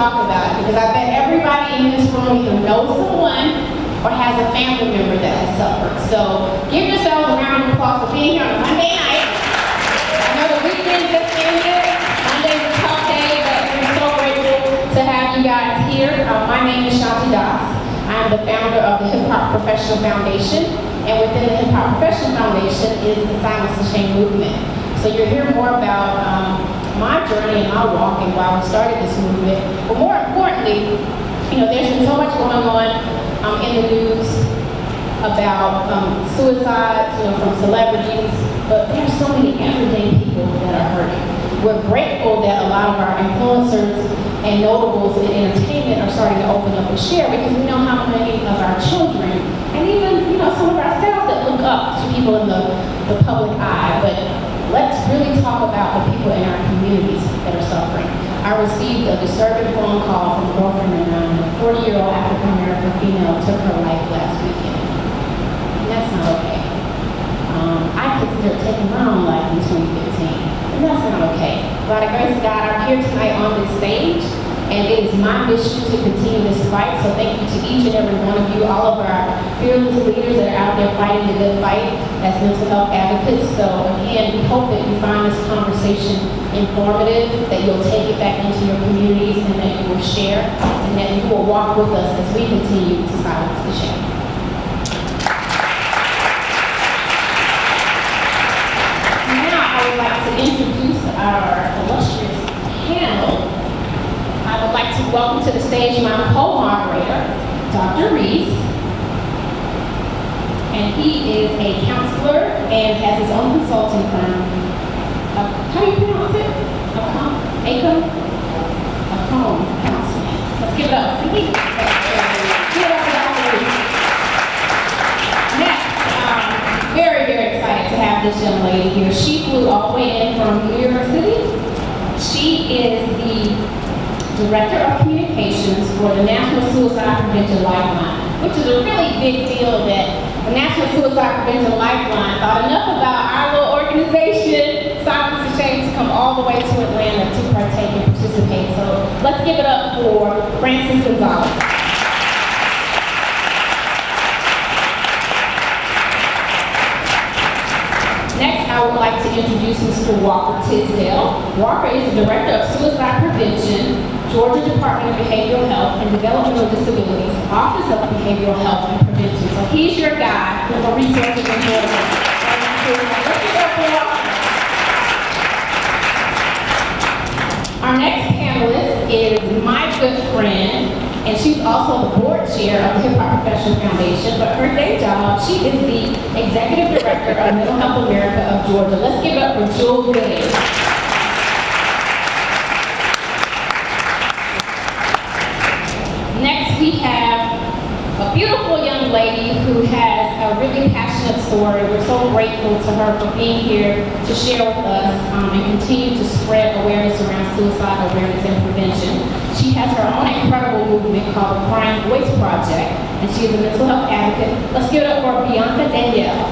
talk about it, because I bet everybody in this room either knows someone or has a family member that has suffered. So give yourselves a round of applause for being here on a Monday night. I know the weekend just ended. Monday's a tough day, but we're so grateful to have you guys here. My name is Shanti. I'm the founder of the Hip Hop Professional Foundation, and within the Hip Hop Professional Foundation is the Silence and Shame movement. So you'll hear more about my journey and my walk and why we started this movement. But more importantly, there's been so much going on in the news about suicides, from celebrities, but there's so many everyday people that are hurting. We're grateful that a lot of our influencers and notables in entertainment are starting to open up and share, because we know how many of our children, and even some of ourselves, that look up to people in the public eye. But let's really talk about the people in our communities that are suffering. I received a disturbing phone call from a girlfriend of mine. A 40-year-old African-American female took her life last weekend. And that's not okay. I considered taking my own life in 2015. And that's not okay. By the grace of God, I'm here tonight on this stage, and it is my mission to continue this fight. So thank you to each and every one of you, all of our fearless leaders that are out there fighting the good fight as mental health advocates. So again, we hope that you find this conversation informative, that you'll take it back into your communities, and that you will share, and that you will walk with us as we continue to silence the shame. I would like to introduce our illustrious panel. I would like to welcome to the stage my co-moderator, Dr. Reese. And he is a counselor and has his own consulting firm. How do you pronounce it? Acom Counseling. Let's give it up. Give it up for Dr. Reese. Next, very, very excited to have this young lady here. She flew all the way in from New York City. She is the Director of Communications for the National Suicide Prevention Lifeline, which is a really big deal that the National Suicide Prevention Lifeline thought enough about our little organization, Silence and Shame, to come all the way to Atlanta to partake and participate. So let's give it up for Gonzales. Next, I would like to introduce Mr. Walker Tisdale. Walker is the Director of Suicide Prevention, Georgia Department of Behavioral Health and Developmental Disabilities, Office of Behavioral Health and Prevention. So he's your guy for resources in Georgia. Our next panelist is my good friend, and she's also the board chair of the Hip Hop Professional Foundation, but her day job, she is the Executive Director of Mental Health America of Georgia. Let's give it up for Jewell H. Next, we have a beautiful young lady who has a really passionate story. We're so grateful to her for being here to share with us and continue to spread awareness around suicide awareness and prevention. She has her own incredible movement called the Crying Voice Project, and she is a mental health advocate. Let's give it up for Bianca Danielle.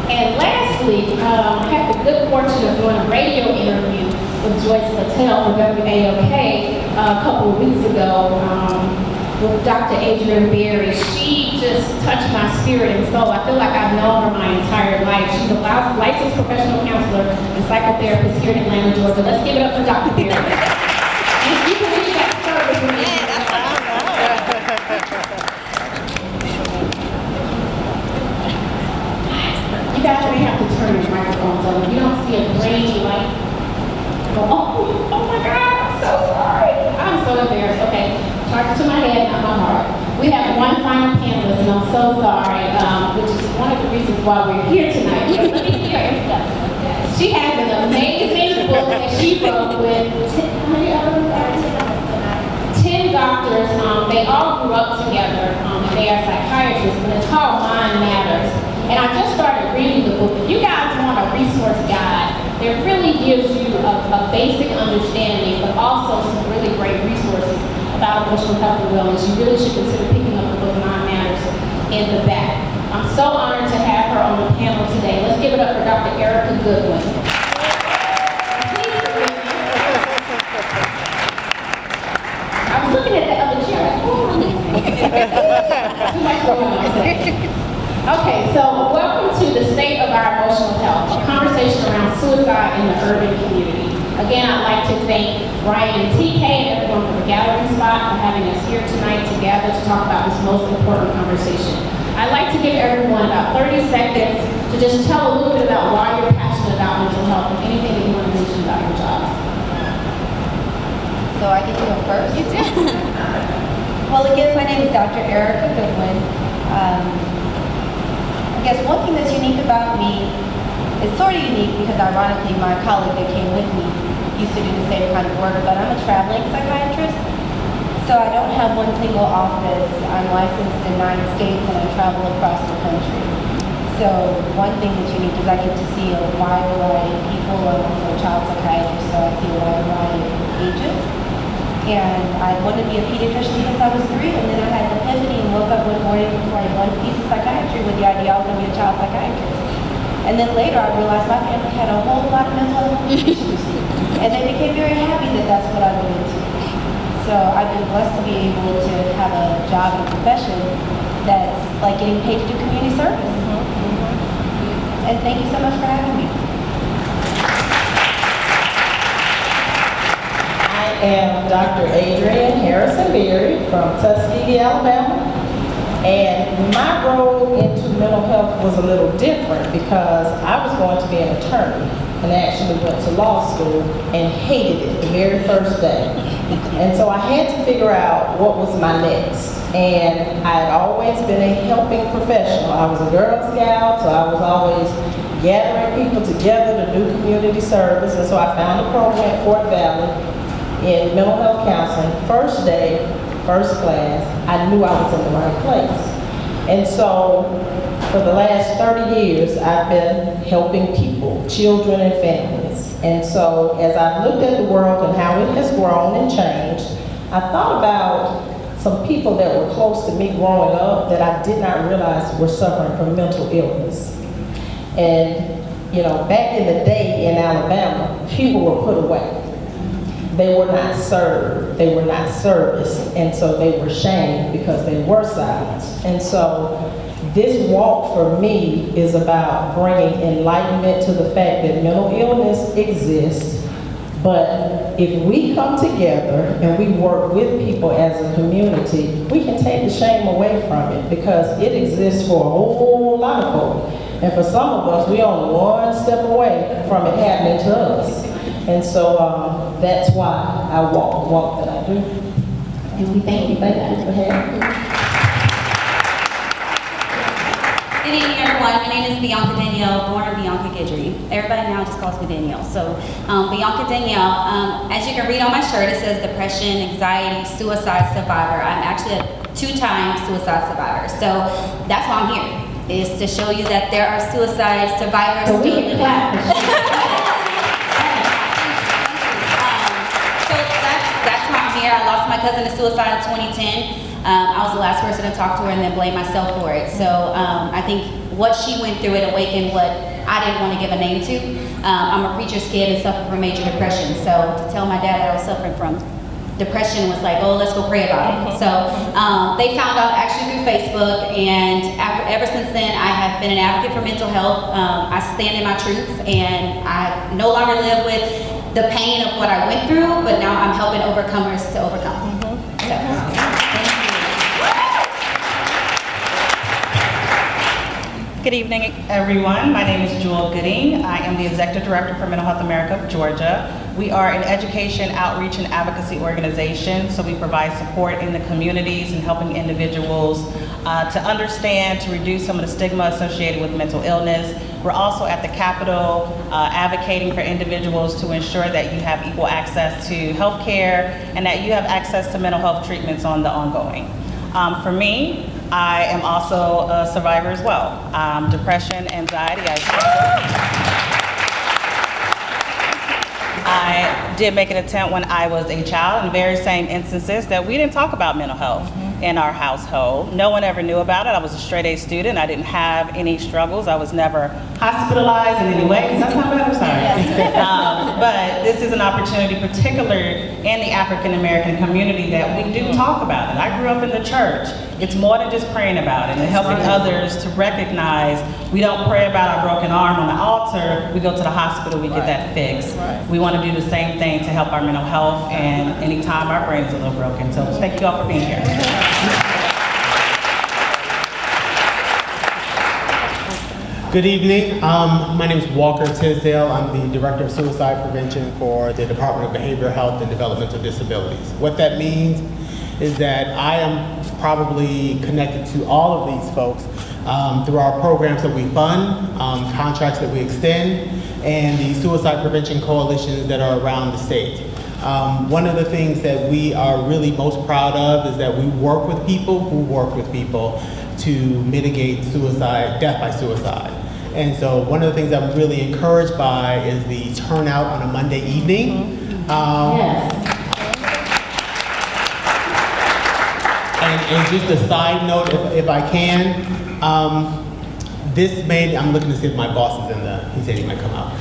And lastly, I had the good fortune of doing a radio interview with Joyce Littell for WAOK a couple of weeks ago with Dr. Adrienne Berry. She just touched my spirit and soul. I feel like I've known her my entire life. She's a licensed professional counselor and psychotherapist here in Atlanta, Georgia. Let's give it up for Dr. Berry. And you can leave that service with me. You guys may have to turn your microphones on. If you don't see a green light, go, oh my God, I'm so sorry. I'm so embarrassed. Okay, charge it to my head, not my heart. We have one final panelist, and I'm so sorry, which is one of the reasons why we're here tonight. Let me hear your introduction. She has an amazing book that she wrote with 10 doctors. They all grew up together, and they are psychiatrists, and it's called Mind Matters. And I just started reading the book. If you guys want a resource guide, it really gives you a basic understanding, but also some really great resources about emotional health and wellness. You really should consider picking up the book Mind Matters in the back. I'm so honored to have her on the panel today. Let's give Dr. Ericka Goodwin. I was looking at that other chair. Too much going on today. Okay, so welcome to the state of our emotional health, a conversation around suicide in the urban community. Again, I'd like to thank Brian and TK and everyone from the gathering spot for having us here tonight together to talk about this most important conversation. I'd like to give everyone about 30 seconds to just tell a little bit about why you're passionate about mental health and anything that you want to mention about your job. So I get to go first? You do. Well, again, my name is Dr. Ericka Goodwin. I guess one thing that's unique about me, it's sort of unique because ironically my colleague that came with me used to do the same kind of work, but I'm a traveling psychiatrist. So I don't have one single office. I'm licensed in 9 states and I travel across the country. So one thing that's unique is I get to see a wide variety of people. I'm also a child psychiatrist, so I see a wide variety of ages. And I wanted to be a pediatrician since I was 3, and then I had an epiphany and woke up one morning before I had one piece of psychiatry with the idea I was going to be a child psychiatrist. And then later I realized my family had a whole lot of mental health issues. And they became very happy that that's what I went into. So I've been blessed to be able to have a job and a profession that's like getting paid to do community service. And thank you so much for having me. I am Dr. Adrienne Berry from Tisdale, Alabama. And my role into mental health was a little different because I was going to be an attorney and actually went to law school and hated it the very first day. And so I had to figure out what was my next. And I had always been a helping professional. I was a Girl Scout, so I was always gathering people together to do community service. And so I found a program at Fort Valley in mental health counseling. First day, first class, I knew I was in the right place. And so for the last 30 years, I've been helping people, children and families. And so as I've looked at the world and how it has grown and changed, I thought about some people that were close to me growing up that I did not realize were suffering from mental illness. And, you know, back in the day in Alabama, people were put away. They were not served, they were not serviced, and so they were shamed because they were silenced. And so this walk for me is about bringing enlightenment to the fact that mental illness exists, but if we come together and we work with people as a community, we can take the shame away from it because it exists for a whole lot of folks. And for some of us, we're only one step away from it happening to us. And so that's why I walk the walk that I do. And we thank you for that. Good evening, everyone. My name is Bianca Danielle, born Bianca Goodwin. Everybody now just calls me Danielle. So, Bianca Danielle, as you can read on my shirt, it says depression, anxiety, suicide survivor. I'm actually a 2-time suicide survivor. So, that's why I'm here, is to show you that there are suicide survivors So still we can clap. I lost my cousin to suicide in 2010. I was the last person to talk to her and then blame myself for it. So I think what she went through, it awakened what I didn't want to give a name to. I'm a preacher's kid and suffered from major depression. So to tell my dad that I was suffering from depression was like, oh, let's go pray about it. So they found out actually through Facebook, and ever since then I have been an advocate for mental health. I stand in my truth, and I no longer live with the pain of what I went through, but now I'm helping overcomers to overcome. So, thank you. Good evening, everyone. My name is Jewell Gooding. I am the Executive Director for Mental Health America of Georgia. We are an education, outreach, and advocacy organization, so we provide support in the communities and helping individuals to understand, to reduce some of the stigma associated with mental illness. We're also at the Capitol advocating for individuals to ensure that you have equal access to health care and that you have access to mental health treatments on the ongoing. For me, I am also a survivor as well. Depression, anxiety. I did make an attempt when I was a child in very same instances that we didn't talk about mental health. in our household. No one ever knew about it. I was a straight A student. I didn't have any struggles. I was never hospitalized in any way, because that's not bad, I'm sorry. But this is an opportunity, particularly in the African American community, that we do talk about it. I grew up in the church. It's more than just praying about it and helping others to recognize we don't pray about our broken arm on the altar, we go to the hospital, we get that fixed. We want to do the same thing to help our mental health and anytime our brain is a little broken. So thank you all for being here. Good evening. My name is Walker Tisdale. I'm the Director of Suicide Prevention for the Department of Behavioral Health and Developmental Disabilities. What that means is that I am probably connected to all of these folks through our programs that we fund, contracts that we extend, and the suicide prevention coalitions that are around the state. One of the things that we are really most proud of is that we work with people who work with people to mitigate suicide, death by suicide. And so one of the things I'm really encouraged by is the turnout on a Monday evening. Yes. And just a side note, if I can, I'm looking to see if my boss is he said he might come out.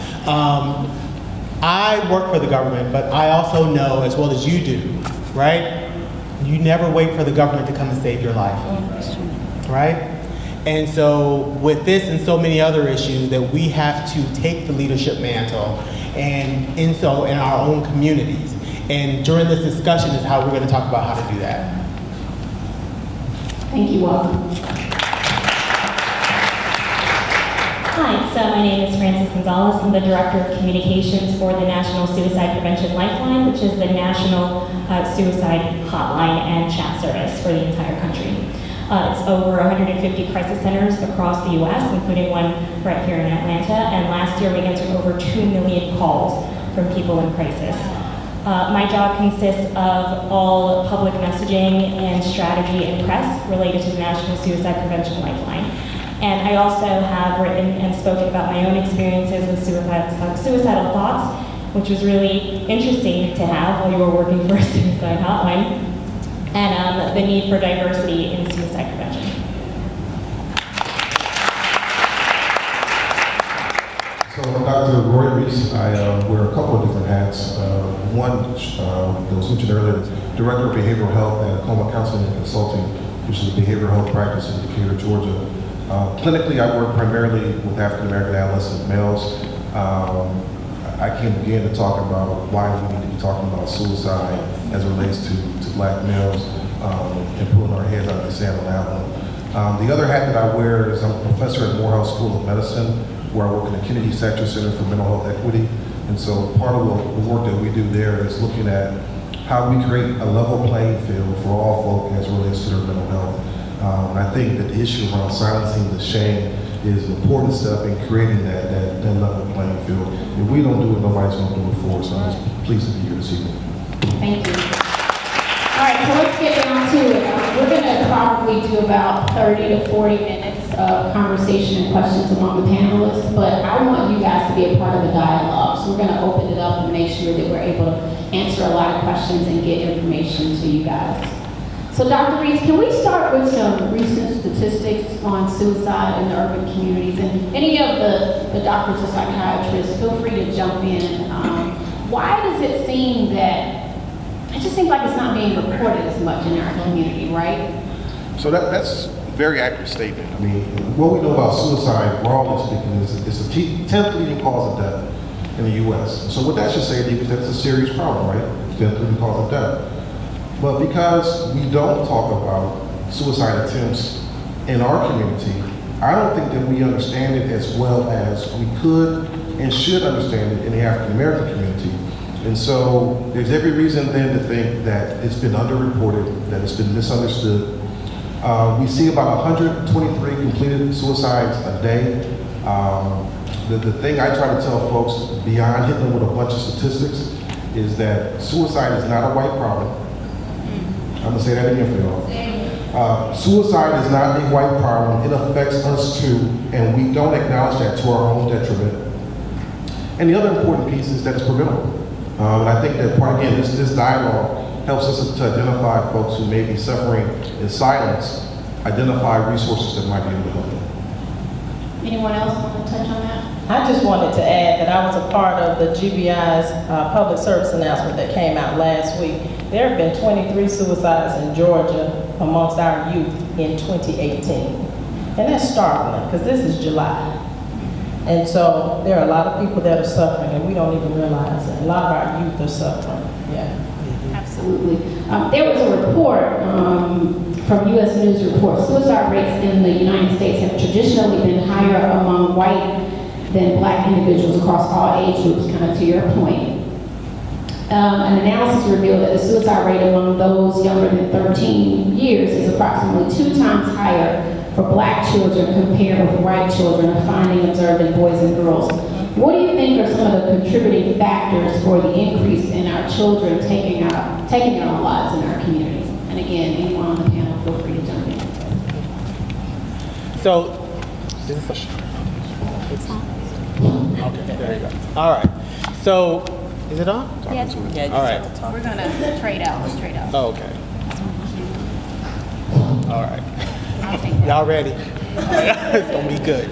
I work for the government, but I also know, as well as you do, right? You never wait for the government to come and save your life, right? And so with this and so many other issues, that we have to take the leadership mantle and in our own communities. And during this discussion is how we're going to talk about how to do that. Thank you, Walker. Hi, so my name is Frances Gonzales. I'm the Director of Communications for the National Suicide Prevention Lifeline, which is the national suicide hotline and chat service for the entire country. It's over 150 crisis centers across the U.S., including one right here in Atlanta, and last year we answered over 2 million calls from people in crisis. My job consists of all public messaging and strategy and press related to the National Suicide Prevention Lifeline. And I also have written and spoken about my own experiences with suicidal thoughts, which was really interesting to have while you were working for a suicide hotline, and the need for diversity in suicide prevention. So I'm Dr. Reese. I wear a couple of different hats. One that was mentioned earlier, Director of Behavioral Health at Coma Counseling and Consulting, which is a behavioral health practice in Decatur, Georgia. Clinically, I work primarily with African American adolescent males. I can begin to talk about why we need to be talking about suicide as it relates to black males and pulling our heads out of the sand on that one. The other hat that I wear is I'm a professor at Morehouse School of Medicine, where I work in the Kennedy Satcher Center for Mental Health Equity. And so part of the work that we do there is looking at how we create a level playing field for all folk as it relates to their mental health. And I think that the issue around silencing the shame is an important step in creating that level playing field. If we don't do it, nobody's going to do it for us. So I'm just pleased to be here this evening. Thank you. All right, so let's get down to it. We're going to probably do about 30 to 40 minutes of conversation and questions among the panelists, but I want you guys to be a part of the dialogue. So we're going to open it up and make sure that we're able to answer a lot of questions and get information to you guys. So Dr. Reese, can we start with some recent statistics on suicide in the urban communities? And any of the doctors or psychiatrists, feel free to jump in. Why does it seem that it just seems like it's not being reported as much in our community, right? So that's a very accurate statement. I mean, what we know about suicide, broadly speaking, is it's the 10th leading cause of death in the U.S. So what that should say to you is that it's a serious problem, right? 10th leading cause of death. But because we don't talk about suicide attempts in our community, I don't think that we understand it as well as we could and should understand it in the African American community. And so there's every reason then to think that it's been underreported, that it's been misunderstood. We see about 123 completed suicides a day. The thing I try to tell folks, beyond hitting them with a bunch of statistics, is that suicide is not a white problem. I'm gonna say that again for y'all. Suicide is not a white problem. It affects us too, and we don't acknowledge that to our own detriment. And the other important piece is that it's preventable. And I think that part, again, this dialogue helps us to identify folks who may be suffering in silence, identify resources that might be able to help them. Anyone else want to touch on that? I just wanted to add that I was a part of the GBI's public service announcement that came out last week. There have been 23 suicides in Georgia amongst our youth in 2018. And that's startling, because this is July. And so there are a lot of people that are suffering, and we don't even realize it. A lot of our youth are suffering, yeah. Absolutely. There was a report from U.S. News Report. Suicide rates in the United States have traditionally been higher among white than black individuals across all age groups, kind of to your point. An analysis revealed that the suicide rate among those younger than 13 years is approximately 2 times higher for black children compared with white children, a finding observed in boys and girls. What do you think are some of the contributing factors for the increase in our children taking their own lives in our communities? And again, anyone on the panel, feel free to jump in. So, okay, there you go. All right. So, is it on? Yes. All right. We're gonna trade out. Let's trade out. Oh, okay. All right. I'll take that. Y'all ready? It's gonna be good.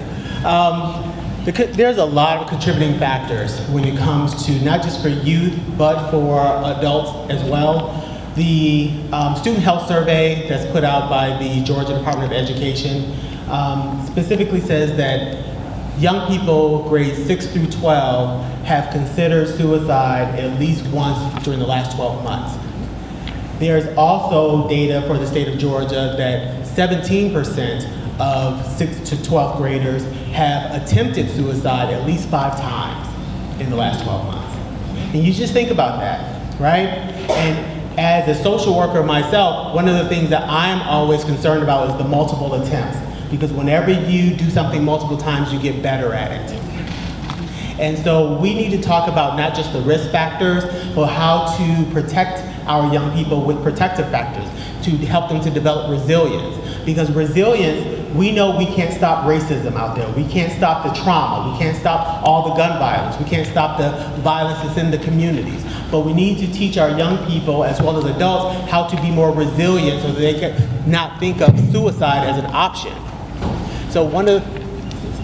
There's a lot of contributing factors when it comes to not just for youth, but for adults as well. The Student Health Survey that's put out by the Georgia Department of Education specifically says that young people grades 6 through 12 have considered suicide at least once during the last 12 months. There's also data for the state of Georgia that 17% of 6 to 12th graders have attempted suicide at least 5 times in the last 12 months. And you just think about that, right? And as a social worker myself, one of the things that I'm always concerned about is the multiple attempts. Because whenever you do something multiple times, you get better at it. And so we need to talk about not just the risk factors, but how to protect our young people with protective factors to help them to develop resilience. Because resilience, we know we can't stop racism out there. We can't stop the trauma. We can't stop all the gun violence. We can't stop the violence that's in the communities. But we need to teach our young people, as well as adults, how to be more resilient so that they can not think of suicide as an option. So one of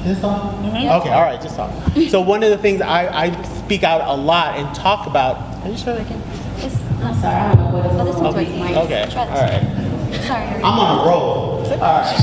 this on? Mm-hmm. Okay, all right, just talk. So one of the things I speak out a lot and talk about. Are you sure they can? I'm sorry, I don't know what it's this one's okay. working. Okay, all right. Sorry. I'm on a roll. All right.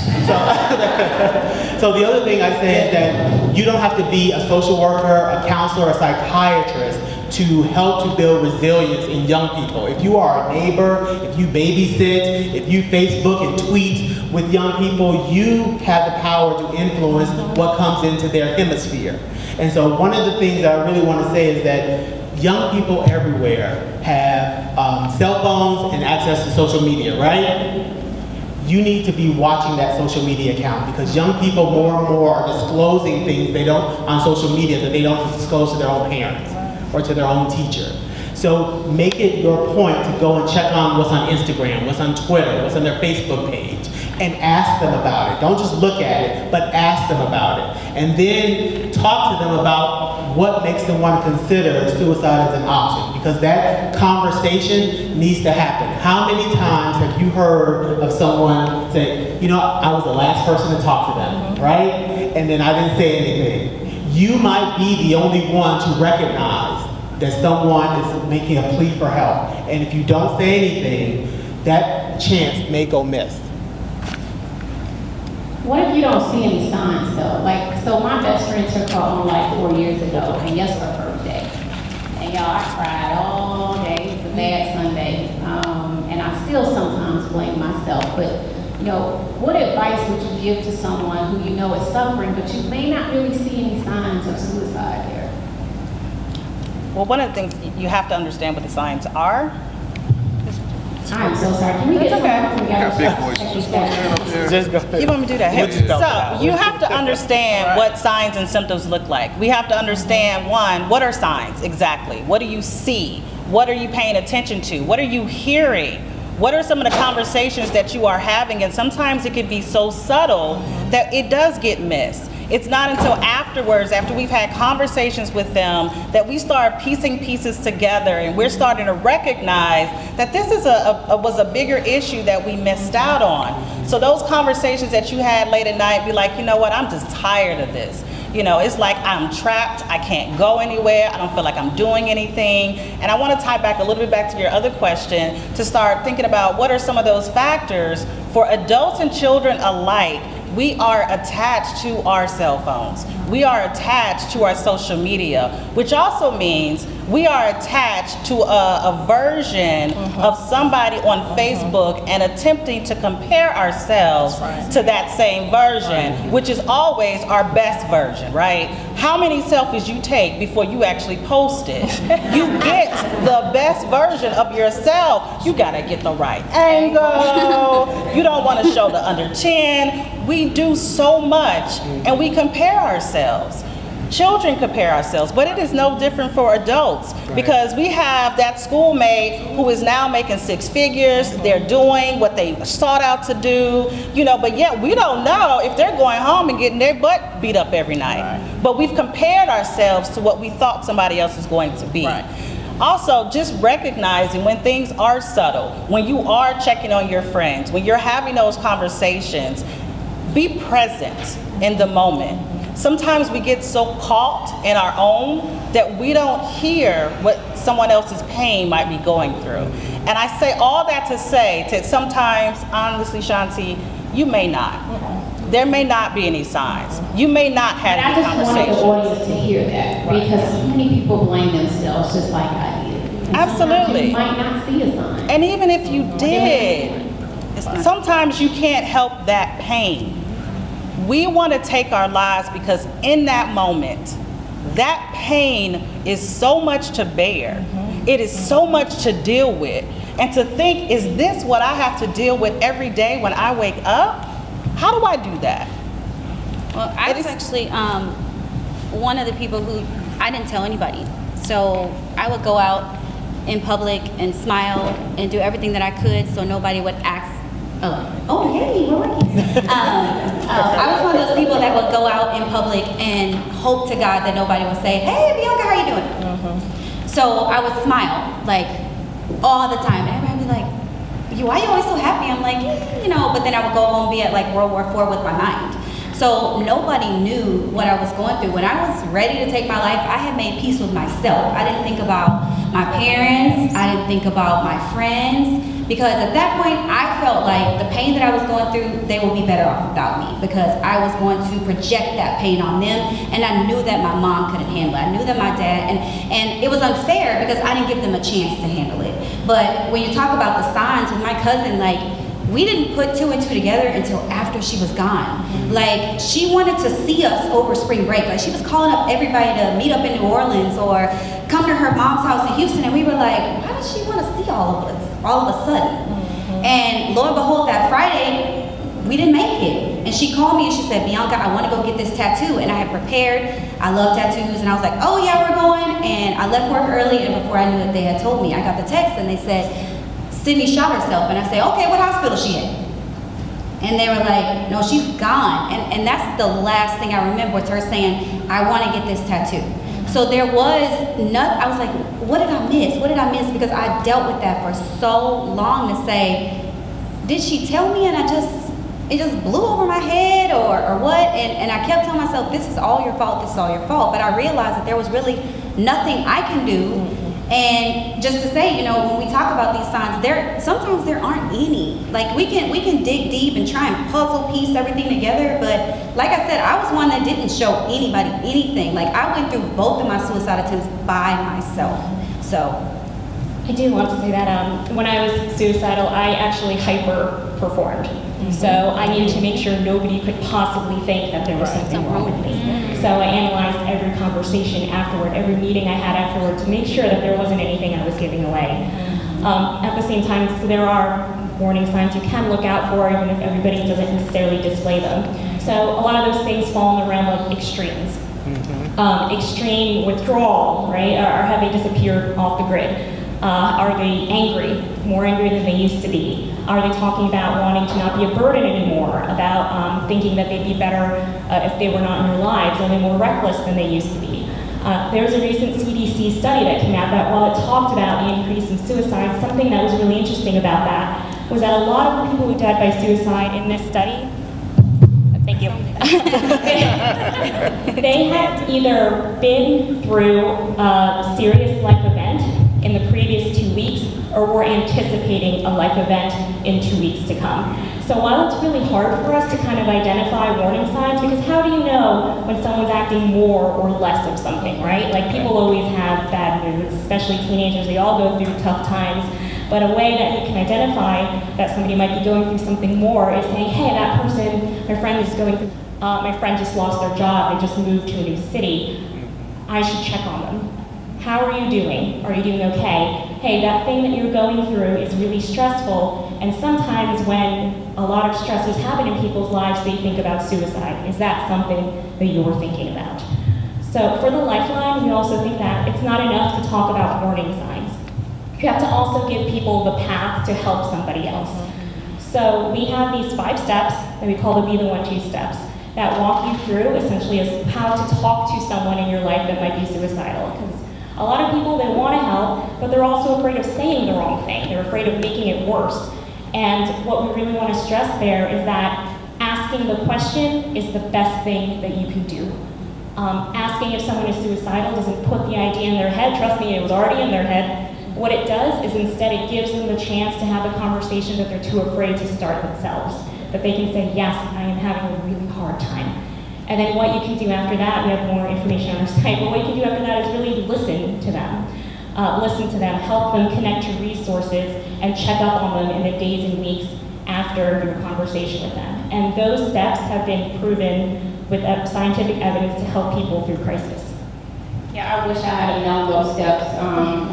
So the other thing I say is that you don't have to be a social worker, a counselor, a psychiatrist to help to build resilience in young people. If you are a neighbor, if you babysit, if you Facebook and tweet with young people, you have the power to influence what comes into their hemisphere. And so one of the things that I really want to say is that young people everywhere have cell phones and access to social media, right? You need to be watching that social media account because young people more and more are disclosing things they don't on social media that they don't disclose to their own parents or to their own teacher. So make it your point to go and check on what's on Instagram, what's on Twitter, what's on their Facebook page, and ask them about it. Don't just look at it, but ask them about it. And then talk to them about what makes them want to consider suicide as an option, because that conversation needs to happen. How many times have you heard of someone say, you know, I was the last person to talk to them, right? And then I didn't say anything. You might be the only one to recognize that someone is making a plea for help. And if you don't say anything, that chance may go missed. What if you don't see any signs though? Like, so my best friend took her own life 4 years ago, and yes, her birthday. And y'all, I cried all day. It was a bad Sunday. And I still sometimes blame myself. But, you know, what advice would you give to someone who you know is suffering, but you may not really see any signs of suicide there? Well, one of the things you have to understand what the signs are. I'm so sorry. Can we get someone together? Got big voices. Just go stand up there. Just go ahead. You want me to do that? We'll just spell it So out. you have to understand what signs and symptoms look like. We have to understand, one, what are signs exactly? What do you see? What are you paying attention to? What are you hearing? What are some of the conversations that you are having? And sometimes it can be so subtle that it does get missed. It's not until afterwards, after we've had conversations with them, that we start piecing pieces together, and we're starting to recognize that this is was a bigger issue that we missed out on. So those conversations that you had late at night, be like, you know what, I'm just tired of this. You know, it's like I'm trapped, I can't go anywhere, I don't feel like I'm doing anything. And I want to tie back a little bit back to your other question, to start thinking about what are some of those factors. For adults and children alike, we are attached to our cell phones. We are attached to our social media, which also means we are attached to a version of somebody on Facebook and attempting to compare ourselves to that same version, which is always our best version, right? How many selfies you take before you actually post it? You get the best version of yourself. You gotta get the right angle. You don't wanna show the under chin. We do so much and we compare ourselves. Children compare ourselves, but it is no different for adults, because we have that schoolmate who is now making 6 figures, they're doing what they sought out to do, you know, but yet we don't know if they're going home and getting their butt beat up every night. But we've compared ourselves to what we thought somebody else was going to be. Also, just recognizing when things are subtle, when you are checking on your friends, when you're having those conversations, be present in the moment. Sometimes we get so caught in our own that we don't hear what someone else's pain might be going through. And I say all that to say that sometimes, honestly, Shanti, you may not. There may not be any signs. You may not have any conversations. I just wanted the audience to hear that, because so many people blame themselves just like I did. And Absolutely. You might not see a sign. And even if you did, sometimes you can't help that pain. We want to take our lives because in that moment, that pain is so much to bear. It is so much to deal with. And to think, is this what I have to deal with every day when I wake up? How do I do that? Well, I was actually one of the people who, I didn't tell anybody. So I would go out in public and smile and do everything that I could so nobody would ask, oh, hey, what are you? I was one of those people that would go out in public and hope to God that nobody would say, hey, Bianca, how you doing? So I would smile, like, all the time. And everybody would be like, why are you always so happy? I'm like, you know, but then I would go home and be at like World War IV with my mind. So nobody knew what I was going through. When I was ready to take my life, I had made peace with myself. I didn't think about my parents. I didn't think about my friends. Because at that point, I felt like the pain that I was going through, they would be better off without me, because I was going to project that pain on them, and I knew that my mom couldn't handle it. I knew that my dad, and it was unfair because I didn't give them a chance to handle it. But when you talk about the signs with my cousin, like, we didn't put 2 and 2 together until after she was gone. Like, she wanted to see us over spring break. Like, she was calling up everybody to meet up in New Orleans or come to her mom's house in Houston, and we were like, why does she want to see all of us all of a sudden? And lo and behold, that Friday, we didn't make it. And she called me and she said, Bianca, I want to go get this tattoo. And I had prepared. I love tattoos. And I was like, oh yeah, we're going. And I left work early, and before I knew it, they had told me. I got the text and they said, Sydney shot herself. And I said, okay, what hospital is she in? And they were like, no, she's gone. And that's the last thing I remember, was her saying, I want to get this tattoo. So there was nothing. I was like, what did I miss? What did I miss? Because I dealt with that for so long, to say, did she tell me and it just blew over my head or what? And I kept telling myself, this is all your fault, this is all your fault. But I realized that there was really nothing I can do. And just to say, you know, when we talk about these signs, sometimes there aren't any. Like, we can dig deep and try and puzzle piece everything together, but like I said, I was one that didn't show anybody anything. Like, I went through both of my suicide attempts by myself. So I do want to say that when I was suicidal, I actually hyper-performed. So I needed to make sure nobody could possibly think that there was something wrong with me. So I analyzed every conversation afterward, every meeting I had afterward, to make sure that there wasn't anything I was giving away. At the same time, so there are warning signs you can look out for, even if everybody doesn't necessarily display them. So a lot of those things fall in the realm of extremes. Extreme withdrawal, right, or having disappeared off the grid. Are they angry, more angry than they used to be? Are they talking about wanting to not be a burden anymore, about thinking that they'd be better if they were not in their lives? Are they more reckless than they used to be? There's a recent CDC study that came out that while it talked about the increase in suicide, something that was really interesting about that was that a lot of the people who died by suicide in this study, thank you, they had either been through a serious life event in the previous 2 weeks or were anticipating a life event in 2 weeks to come. So while it's really hard for us to kind of identify warning signs, because how do you know when someone's acting more or less of something, right? Like people always have bad moods, especially teenagers, they all go through tough times. But a way that you can identify that somebody might be going through something more is saying, hey, that person, my friend is going through, my friend just lost their job, they just moved to a new city. I should check on them. How are you doing? Are you doing okay? Hey, that thing that you're going through is really stressful, and sometimes when a lot of stressors happen in people's lives, they think about suicide. Is that something that you're thinking about? So for the Lifeline, we also think that it's not enough to talk about warning signs. You have to also give people the path to help somebody else. So we have these 5 steps that we call the Be the One 2 steps that walk you through essentially as how to talk to someone in your life that might be suicidal. Because a lot of people, they want to help, but they're also afraid of saying the wrong thing. They're afraid of making it worse. And what we really want to stress there is that asking the question is the best thing that you can do. Asking if someone is suicidal doesn't put the idea in their head. Trust me, it was already in their head. What it does is instead it gives them the chance to have a conversation that they're too afraid to start themselves. That they can say, yes, I am having a really hard time. And then what you can do after that, we have more information on our site, but what you can do after that is really listen to them. Help them connect to resources, and check up on them in the days and weeks after your conversation with them. And those steps have been proven with scientific evidence to help people through crisis. Yeah, I wish I had known those steps on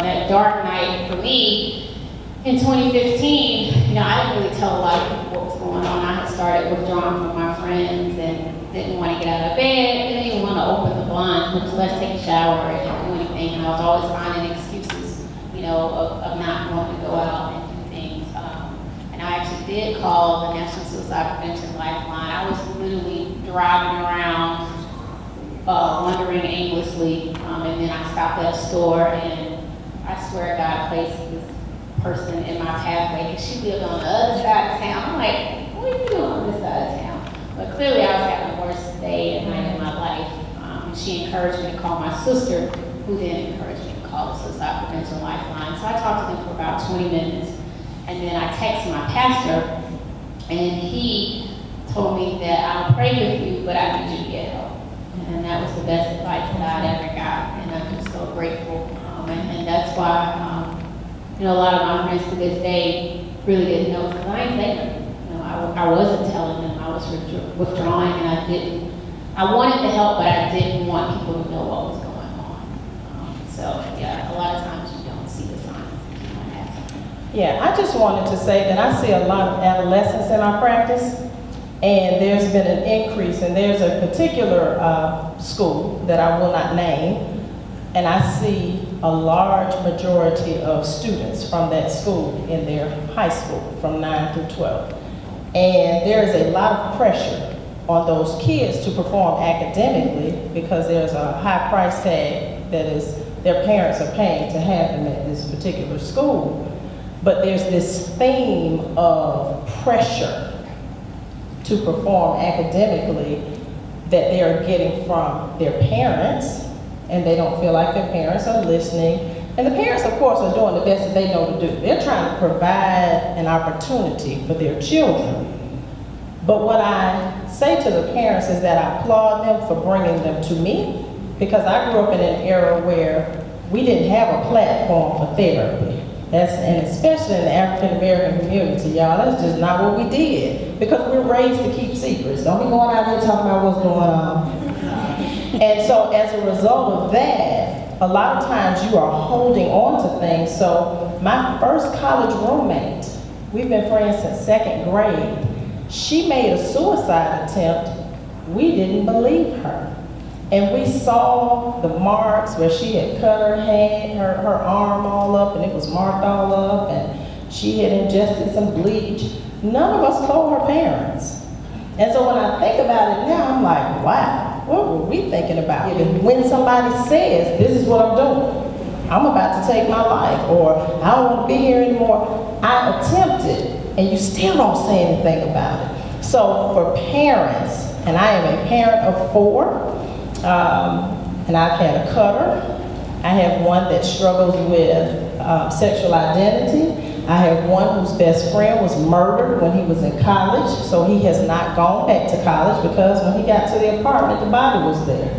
that dark night for me in 2015. I didn't really tell a lot of people what was going on. I had started withdrawing from my friends and didn't want to get out of bed, didn't even want to open the blinds, much less take a shower and do anything. And I was always finding excuses, of not wanting to go out and do things. And I actually did call the National Suicide Prevention Lifeline. I was literally driving around, wandering aimlessly, and then I stopped at a store, and I swear God placed this person in my pathway, because she lived on the other side of town. I'm like, what are you doing on this side of town? But clearly I was having the worst day and night of my life. And she encouraged me to call my sister, who then encouraged me to call the Suicide Prevention Lifeline. So I talked to them for about 20 minutes, and then I texted my pastor, and he told me that I'll pray with you, but I need you to get help. And that was the best advice that I'd ever got, and I'm just so grateful. And that's why, a lot of my friends to this day really didn't know, because I ain't saying nothing. I wasn't telling them. I was withdrawing, and I wanted to help, but I didn't want people to know what was going on. So yeah, a lot of times you don't see the signs. Yeah, I just wanted to say that I see a lot of adolescents in our practice, and there's been an increase, and there's a particular school that I will not name, and I see a large majority of students from that school in their high school, from 9 through 12. And there is a lot of pressure on those kids to perform academically, because there's a high price tag that is their parents are paying to have them at this particular school. But there's this theme of pressure to perform academically that they are getting from their parents, and they don't feel like their parents are listening. And the parents, of course, are doing the best that they know to do. They're trying to provide an opportunity for their children. But what I say to the parents is that I applaud them for bringing them to me, because I grew up in an era where we didn't have a platform for therapy. And especially in the African American community, y'all, that's just not what we did, because we're raised to keep secrets. Don't be going out there talking about what's going on. And so as a result of that, a lot of times you are holding on to things. So my first college roommate, we've been friends since 2nd grade, she made a suicide attempt. We didn't believe her. And we saw the marks where she had cut her hand, her arm all up, and it was marked all up, and she had ingested some bleach. None of us told her parents. And so when I think about it now, I'm like, wow, what were we thinking about? And when somebody says, this is what I'm doing, I'm about to take my life, or I don't want to be here anymore, I attempted, and you still don't say anything about it. So for parents, and I am a parent of 4, and I've had a cutter. I have one that struggles with sexual identity. I have one whose best friend was murdered when he was in college, so he has not gone back to college because when he got to the apartment, the body was there.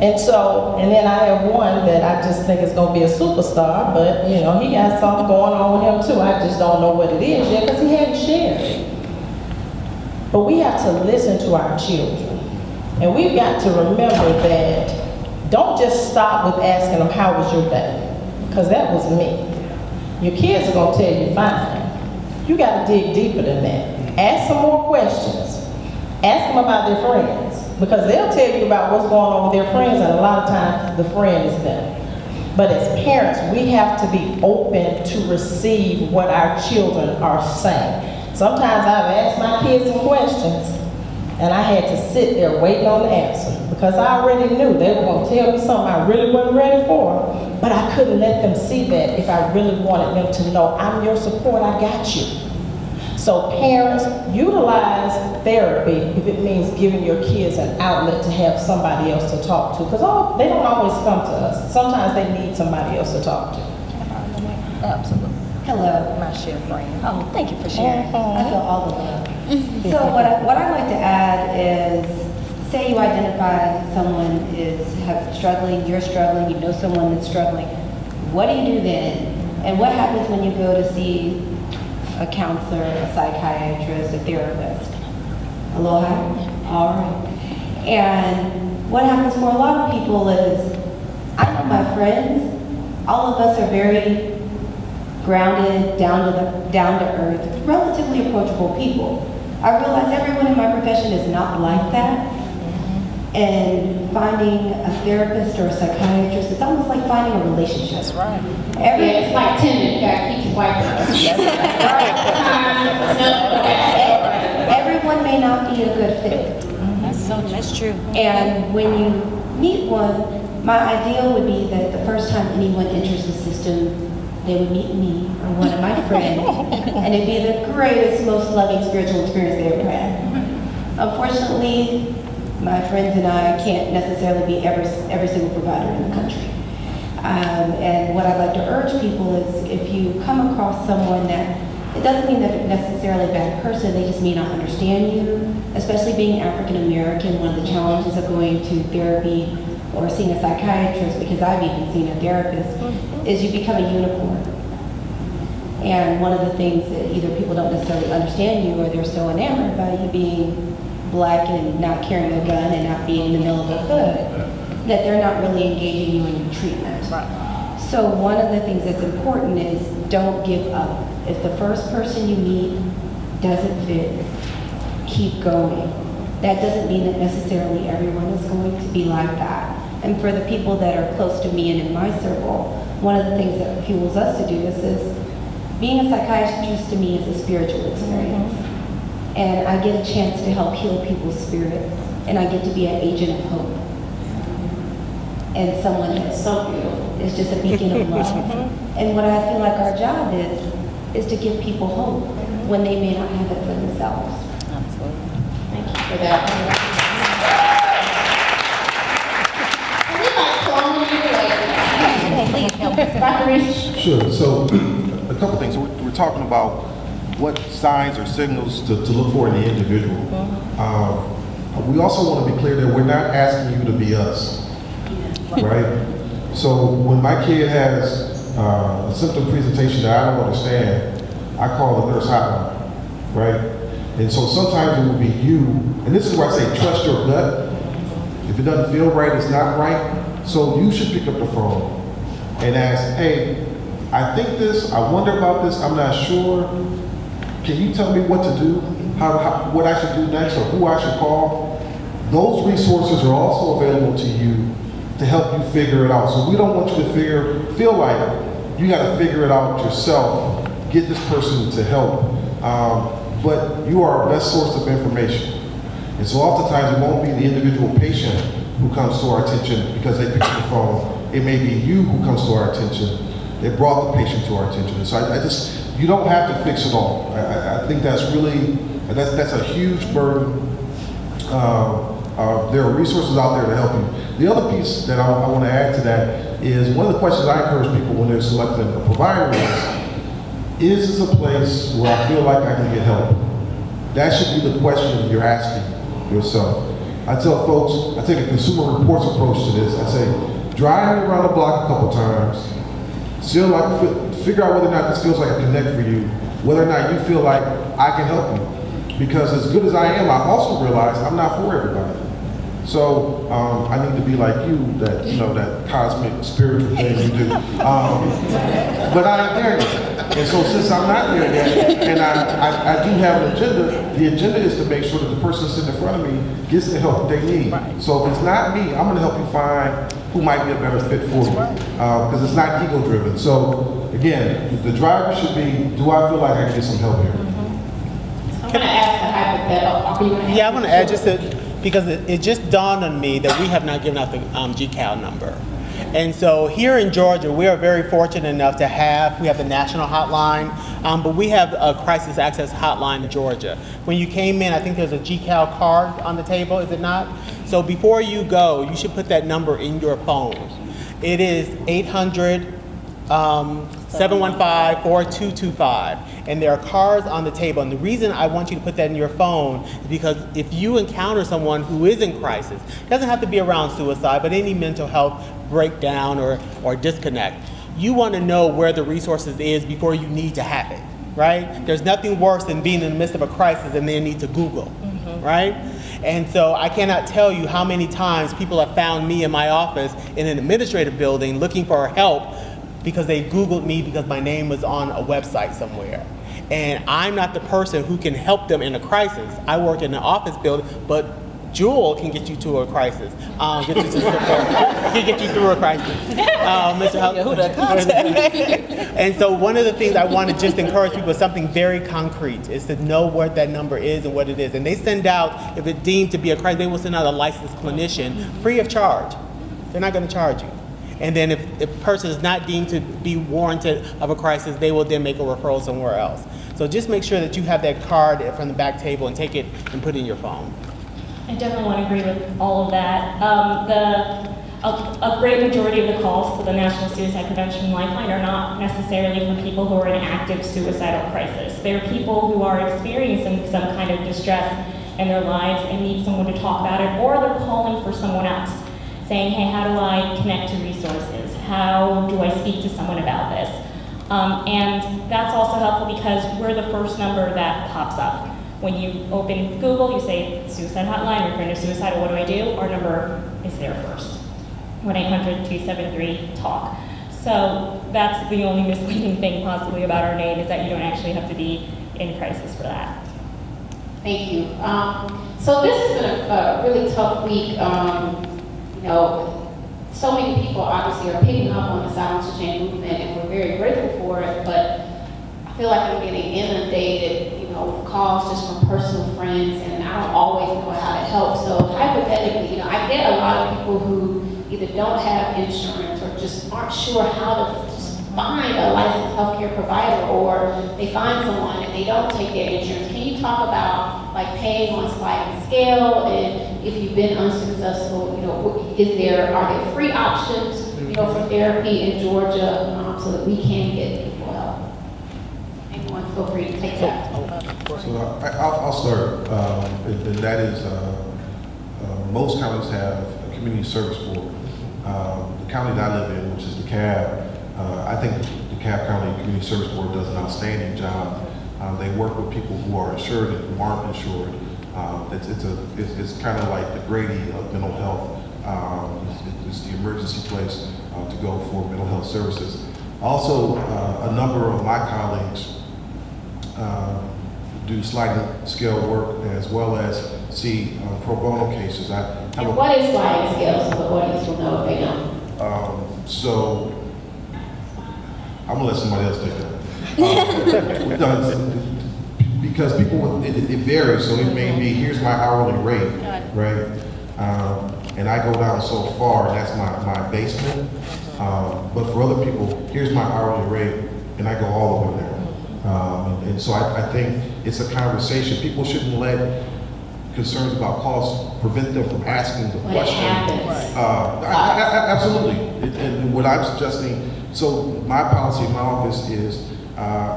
And then I have one that I just think is going to be a superstar, but you know, he got something going on with him too. I just don't know what it is yet because he hadn't shared it. But we have to listen to our children. And we've got to remember that don't just stop with asking them, how was your day? Because that was me. Your kids are going to tell you fine. You got to dig deeper than that. Ask some more questions. Ask them about their friends. Because they'll tell you about what's going on with their friends, and a lot of times the friend is them. But as parents, we have to be open to receive what our children are saying. Sometimes I've asked my kids some questions, and I had to sit there waiting on the answer because I already knew they were going to tell me something I really wasn't ready for, but I couldn't let them see that if I really wanted them to know I'm your support, I got you. So parents, utilize therapy if it means giving your kids an outlet to have somebody else to talk to, because they don't always come to us. Sometimes they need somebody else to talk to. Absolutely. Hello. My share friend. Oh, thank you for sharing. I feel all the love. So what I'd like to add is, say you identify someone is struggling, you're struggling, you know someone that's struggling. What do you do then? And what happens when you go to see a counselor, a psychiatrist, a therapist? Aloha? All right. And what happens for a lot of people is, I know my friends, all of us are very grounded, down to earth, relatively approachable people. I realize everyone in my profession is not like that. And finding a therapist or a psychiatrist, it's almost like finding a relationship. That's right. It's like Tinder, you gotta keep swiping. Everyone may not be a good fit. That's true. And when you meet one, my ideal would be that the first time anyone enters the system, they would meet me or one of my friends, and it'd be the greatest, most loving spiritual experience they ever had. Unfortunately, my friends and I can't necessarily be every single provider in the country. And what I'd like to urge people is, if you come across someone that, it doesn't mean that they're necessarily a bad person, they just may not understand you, especially being African American. One of the challenges of going to therapy or seeing a psychiatrist, because I've even seen a therapist, is you become a unicorn. And one of the things that either people don't necessarily understand you, or they're so enamored by you being black and not carrying a gun and not being in the middle of the hood, that they're not really engaging you in your treatment. Right. So one of the things that's important is, don't give up. If the first person you meet doesn't fit, keep going. That doesn't mean that necessarily everyone is going to be like that. And for the people that are close to me and in my circle, one of the things that fuels us to do this is, being a psychiatrist to me is a spiritual experience. And I get a chance to help heal people's spirits, and I get to be an agent of hope. And someone that's so beautiful is just a beacon of love. And what I feel like our job is to give people hope when they may not have it for themselves. Absolutely. Thank you for that. Please help us. Dr. Reese. Sure. So, a couple things. We're talking about what signs or signals to look for in the individual. We also want to be clear that we're not asking you to be us, right? So when my kid has a symptom presentation that I don't understand, I call the nurse hotline, right? And so sometimes it will be you, and this is why I say trust your gut. If it doesn't feel right, it's not right. So you should pick up the phone and ask, hey, I think this, I wonder about this, I'm not sure. Can you tell me what to do? What I should do next, or who I should call? those resources are also available to you to help you figure it out. So we don't want you to feel like you got to figure it out yourself, get this person to help. But you are our best source of information. And so oftentimes it won't be the individual patient who comes to our attention because they pick up the phone. It may be you who comes to our attention. They brought the patient to our attention. And so you don't have to fix it all. I think that's a huge burden. There are resources out there to help you. The other piece that I want to add to that is one of the questions I encourage people when they're selecting a provider is this a place where I feel like I can get help? That should be the question you're asking yourself. I tell folks, I take a consumer reports approach to this. I say, drive around the block a couple times, figure out whether or not this feels like a connect for you, whether or not you feel like I can help you. Because as good as I am, I also realize I'm not for everybody. So I need to be like you, that cosmic spiritual thing you do. But I am there yet. And so since I'm not there yet, and I do have an agenda, the agenda is to make sure that the person sitting in front of me gets the help they need. So if it's not me, I'm gonna help you find who might be a better fit for you. Because it's not ego driven. So again, the driver should be, do I feel like I can get some help here? I'm gonna ask a hypothetical. Yeah, I want to add just because it just dawned on me that we have not given out the GCAL number. And so here in Georgia, we are very fortunate enough to we have the national hotline, but we have a crisis access hotline in Georgia. When you came in, I think there's a GCAL card on the table, is it not? So before you go, you should put that number in your phones. It is 800-715-4225. And there are cards on the table. And the reason I want you to put that in your phone is because if you encounter someone who is in crisis, it doesn't have to be around suicide, but any mental health breakdown or disconnect, you want to know where the resources is before you need to have it, right? There's nothing worse than being in the midst of a crisis and then need to Google, right? And so I cannot tell you how many times people have found me in my office in an administrative building looking for help because they Googled me because my name was on a website somewhere. And I'm not the person who can help them in a crisis. I work in an office building, but Jewell can get you to a crisis. Get you to support. Can get you through a crisis. And so one of the things I want to just encourage people is something very concrete, is to know what that number is and what it is. And they send out, if it's deemed to be a crisis, they will send out a licensed clinician free of charge. They're not going to charge you. And then if the person is not deemed to be warranted of a crisis, they will then make a referral somewhere else. So just make sure that you have that card from the back table and take it and put it in your phone. I definitely want to agree with all of that. A great majority of the calls to the National Suicide Prevention Lifeline are not necessarily from people who are in active suicidal crisis. They're people who are experiencing some kind of distress in their lives and need someone to talk about it, or they're calling for someone else, saying, hey, how do I connect to resources? How do I speak to someone about this? And that's also helpful because we're the first number that pops up. When you open Google, you say suicide hotline, your friend is suicidal, what do I do? Our number is there first. 1-800-273-TALK. So that's the only misleading thing possibly about our name, is that you don't actually have to be in crisis for that. Thank you. So this has been a really tough week. So many people obviously are picking up on the Silence to Change movement, and we're very grateful for it, but I feel like I'm getting inundated, with calls just from personal friends, and I don't always know how to help. So hypothetically, I get a lot of people who either don't have insurance or just aren't sure how to just find a licensed healthcare provider, or they find someone and they don't take their insurance. Can you talk about like paying on sliding scale, and if you've been unsuccessful, are there free options, for therapy in Georgia, so that we can get people help? Anyone feel free to take that. So I'll start, and that is, most counties have a community service board. The county that I live in, which is DeKalb, I think the DeKalb County Community Service Board does an outstanding job. They work with people who are insured and who aren't insured. It's kind of like the Grady of mental health. It's the emergency place to go for mental health services. Also, a number of my colleagues do sliding scale work, as well as see pro bono cases. I have And what is sliding scale, so the audience will know if they don't? So I'm gonna let somebody else take that. Because people, it varies, so it may be, here's my hourly rate, right? And I go down so far, that's my basement. But for other people, here's my hourly rate, and I go all the way there. And so I think it's a conversation. People shouldn't let concerns about costs prevent them from asking the question. Absolutely. And what I'm suggesting, so my policy in my office is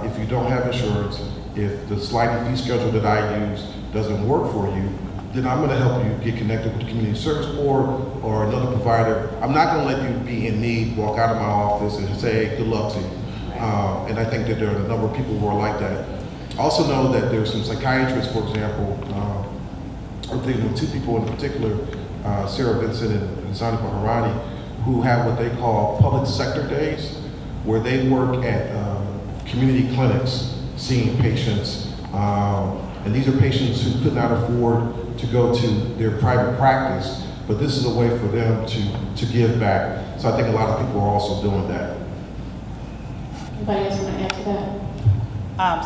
if you don't have insurance, if the sliding fee schedule that I use doesn't work for you, then I'm going to help you get connected with the community service board or another provider. I'm not going to let you be in need, walk out of my office and say, good luck to you. And I think that there are a number of people who are like that. Also know that there's some psychiatrists, for example, I'm thinking of two people in particular, Sarah Vincent and Zani Baharani, who have what they call public sector days, where they work at community clinics, seeing patients, and these are patients who could not afford to go to their private practice, but this is a way for them to give back. So I think a lot of people are also doing that. Anybody else want to add to that?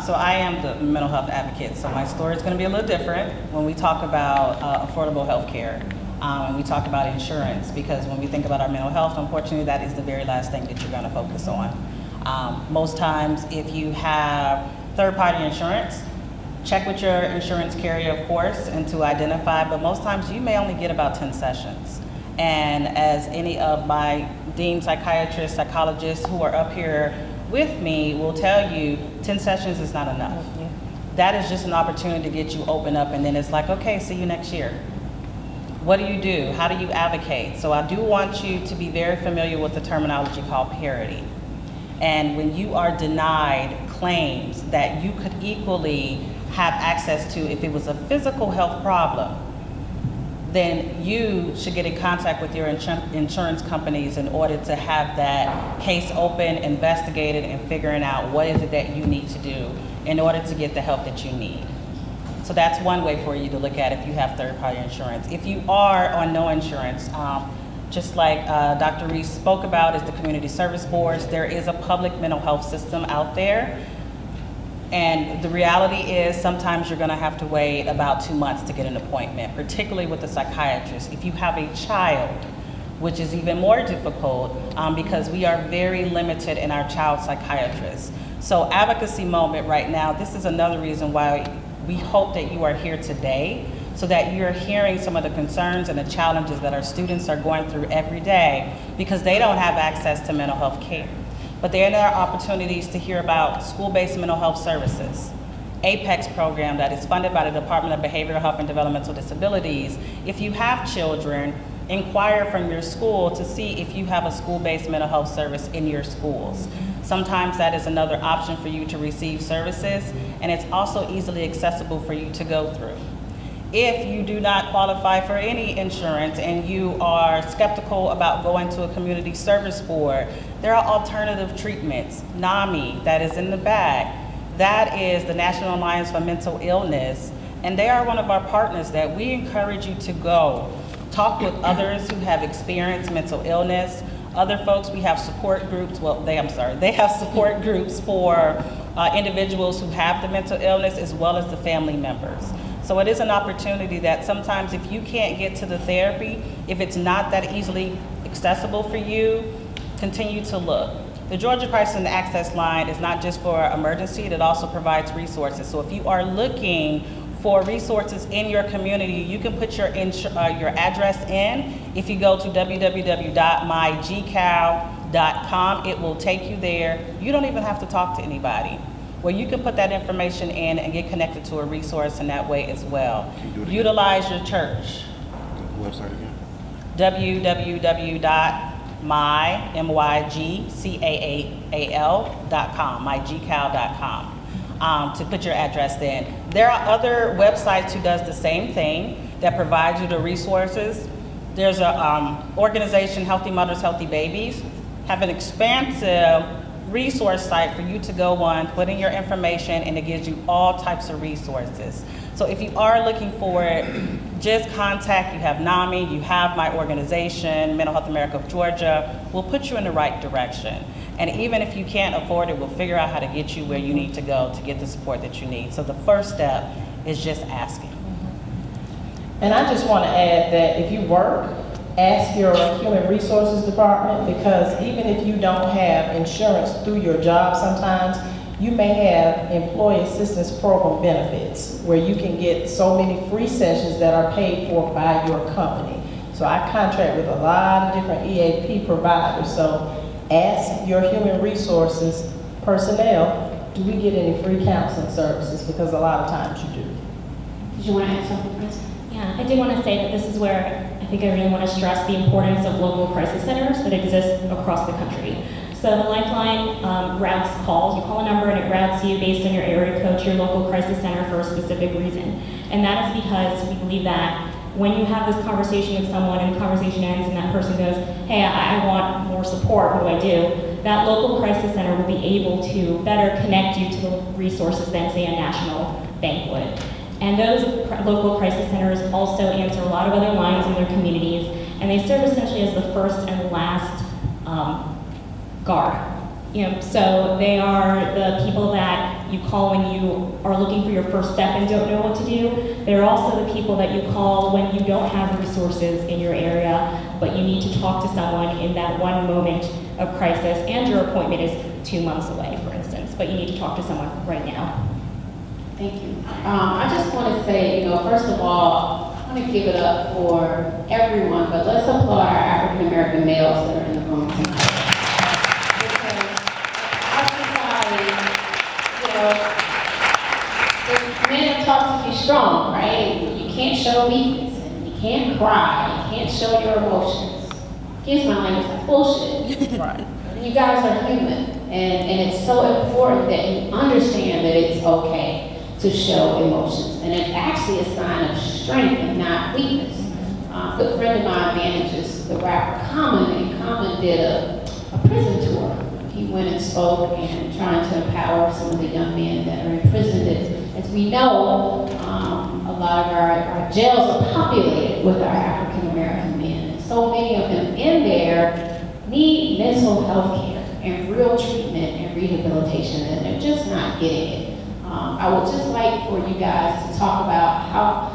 So I am the mental health advocate, so my story is going to be a little different when we talk about affordable health care. And we talk about insurance, because when we think about our mental health, unfortunately, that is the very last thing that you're going to focus on. Most times, if you have third-party insurance, check with your insurance carrier, of course, and to identify, but most times you may only get about 10 sessions. And as any of my deemed psychiatrists, psychologists who are up here with me will tell you, 10 sessions is not enough. That is just an opportunity to get you open up, and then it's like, okay, see you next year. What do you do? How do you advocate? So I do want you to be very familiar with the terminology called parity. And when you are denied claims that you could equally have access to if it was a physical health problem, then you should get in contact with your insurance companies in order to have that case open, investigated, and figuring out what is it that you need to do in order to get the help that you need. So that's one way for you to look at if you have third-party insurance. If you are on no insurance, just like Dr. Reese spoke about, is the community service boards. There is a public mental health system out there. And the reality is sometimes you're gonna have to wait about 2 months to get an appointment, particularly with a psychiatrist. If you have a child, which is even more difficult because we are very limited in our child psychiatrists. So advocacy moment right now, this is another reason why we hope that you are here today, so that you're hearing some of the concerns and the challenges that our students are going through every day, because they don't have access to mental health care. But there are opportunities to hear about school-based mental health services, APEX program that is funded by the Department of Behavioral Health and Developmental Disabilities. If you have children, inquire from your school to see if you have a school-based mental health service in your schools. Sometimes that is another option for you to receive services, and it's also easily accessible for you to go through. If you do not qualify for any insurance and you are skeptical about going to a community service board, there are alternative treatments. NAMI, that is in the back, that is the National Alliance for Mental Illness, and they are one of our partners that we encourage you to go. Talk with others who have experienced mental illness. Other folks, we have support groups, they have support groups for individuals who have the mental illness as well as the family members. So it is an opportunity that sometimes if you can't get to the therapy, if it's not that easily accessible for you, continue to look. The Georgia Crisis and Access Line is not just for emergency, it also provides resources. So if you are looking for resources in your community, you can put your address in. If you go to www.mygcal.com, it will take you there. You don't even have to talk to anybody. Well, you can put that information in and get connected to a resource in that way as well. Utilize your church. The website again? www.mygcal.com, mygcal.com, to put your address in. There are other websites who does the same thing that provide you the resources. There's a organization, Healthy Mothers, Healthy Babies, have an expansive resource site for you to go on, put in your information, and it gives you all types of resources. So if you are looking for just contact, you have NAMI, you have my organization, Mental Health America of Georgia. We'll put you in the right direction. And even if you can't afford it, we'll figure out how to get you where you need to go to get the support that you need. So the first step is just asking. And I just want to add that if you work, ask your human resources department, because even if you don't have insurance through your job sometimes, you may have employee assistance program benefits where you can get so many free sessions that are paid for by your company. So I contract with a lot of different EAP providers. So ask your human resources personnel, do we get any free counseling services? Because a lot of times you do. Did you want to add something, Chris? Yeah, I did want to say that this is where I think I really want to stress the importance of local crisis centers that exist across the country. So the Lifeline routes calls. You call a number and it routes you based on your area code to your local crisis center for a specific reason. And that is because we believe that when you have this conversation with someone and the conversation ends and that person goes, hey, I want more support, what do I do? That local crisis center will be able to better connect you to the resources than, say, a national bank would. And those local crisis centers also answer a lot of other lines in their communities, and they serve essentially as the first and last guard. So they are the people that you call when you are looking for your first step and don't know what to do. They're also the people that you call when you don't have resources in your area, but you need to talk to someone in that one moment of crisis, and your appointment is 2 months away, for instance, but you need to talk to someone right now. Thank you. I just want to say, first of all, I want to give it up for everyone, but let's applaud our African American males that are in the room tonight. Because our society, the men are taught to be strong, right? You can't show weakness, and you can't cry, you can't show your emotions. Excuse my language, that's bullshit. Right. You guys are human, and it's so important that you understand that it's okay to show emotions, and it's actually a sign of strength and not weakness. A good friend of mine manages the rapper Common, and Common did a prison tour. He went and spoke and trying to empower some of the young men that are imprisoned. As we know, a lot of our jails are populated with our African American men, and so many of them in there need mental health care and real treatment and rehabilitation, and they're just not getting it. I would just like for you guys to talk about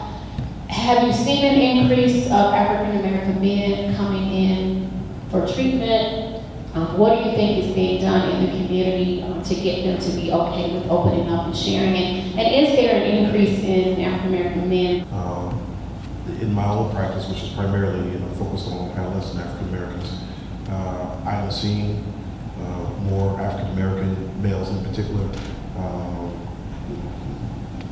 have you seen an increase of African American men coming in for treatment? What do you think is being done in the community to get them to be okay with opening up and sharing it? And is there an increase in African American men? In my own practice, which is primarily focused on panelists and African Americans, I am seeing more African American males in particular.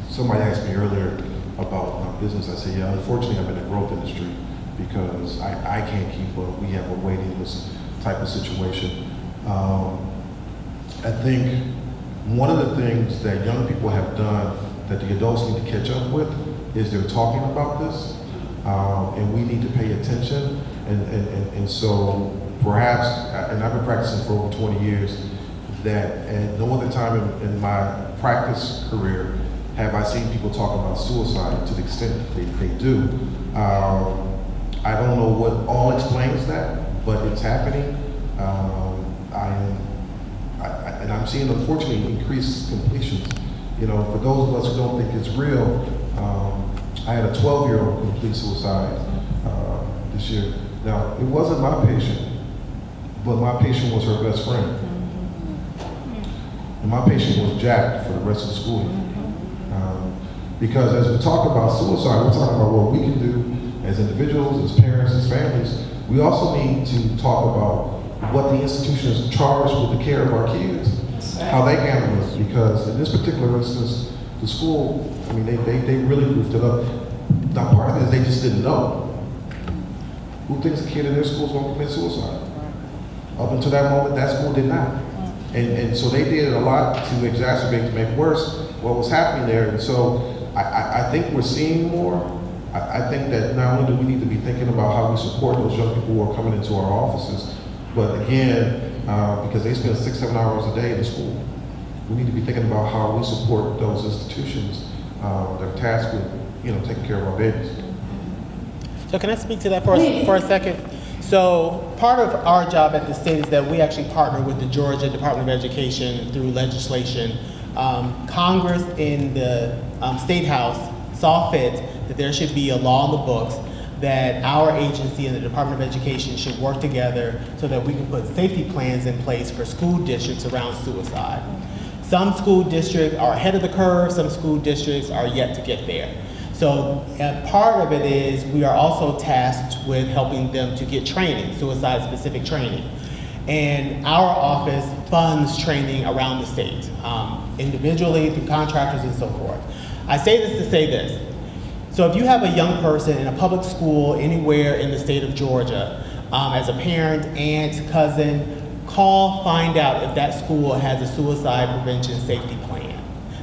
Somebody asked me earlier about my business. I said, yeah, unfortunately I'm in the growth industry because I can't keep up. We have a waiting list type of situation. I think one of the things that young people have done that the adults need to catch up with is they're talking about this, and we need to pay attention. And so perhaps, and I've been practicing for over 20 years, that at no other time in my practice career have I seen people talk about suicide to the extent that they do. I don't know what all explains that, but it's happening. And I'm seeing, unfortunately, increased completions. For those of us who don't think it's real, I had a 12-year-old complete suicide this year. Now, it wasn't my patient, but my patient was her best friend. And my patient was jacked for the rest of the school year. Because as we talk about suicide, we're talking about what we can do as individuals, as parents, as families. We also need to talk about what the institution is charged with the care of our kids, how they handle it. Because in this particular instance, the school, they really goofed it up. Now, part of it is they just didn't know. Who thinks a kid in their school is going to commit suicide? Up until that moment, that school did not. And so they did a lot to exacerbate, to make worse what was happening there. And so I think we're seeing more. I think that not only do we need to be thinking about how we support those young people who are coming into our offices, but again, because they spend 6-7 hours a day in school, we need to be thinking about how we support those institutions that are tasked with, taking care of our babies. So can I speak to that for a second? So part of our job at the state is that we actually partner with the Georgia Department of Education through legislation. Congress in the State House saw fit that there should be a law in the books that our agency and the Department of Education should work together so that we can put safety plans in place for school districts around suicide. Some school districts are ahead of the curve, some school districts are yet to get there. So part of it is we are also tasked with helping them to get training, suicide-specific training. And our office funds training around the state, individually, through contractors and so forth. I say this to say this. So if you have a young person in a public school anywhere in the state of Georgia, as a parent, aunt, cousin, call, find out if that school has a suicide prevention safety plan.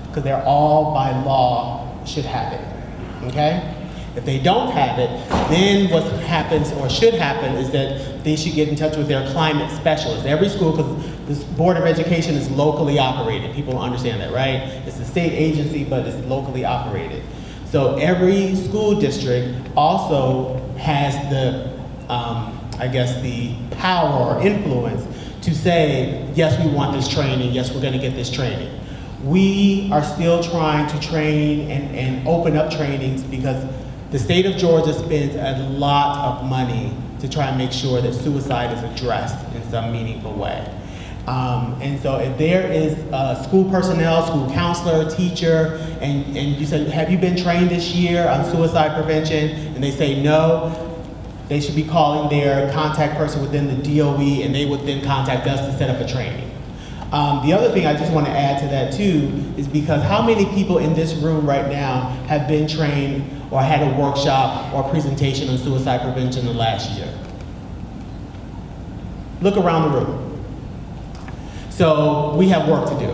Because they're all by law should have it, okay? If they don't have it, then what happens or should happen is that they should get in touch with their climate specialist. Every school, because this Board of Education is locally operated. People don't understand that, right? It's a state agency, but it's locally operated. So every school district also has the, I guess, the power or influence to say, yes, we want this training, yes, we're gonna get this training. We are still trying to train and open up trainings because the state of Georgia spends a lot of money to try and make sure that suicide is addressed in some meaningful way. And so if there is school personnel, school counselor, teacher, and you said, have you been trained this year on suicide prevention? And they say no, they should be calling their contact person within the DOE, and they would then contact us to set up a training. The other thing I just want to add to that too is because how many people in this room right now have been trained or had a workshop or presentation on suicide prevention in the last year? Look around the room. So we have work to do,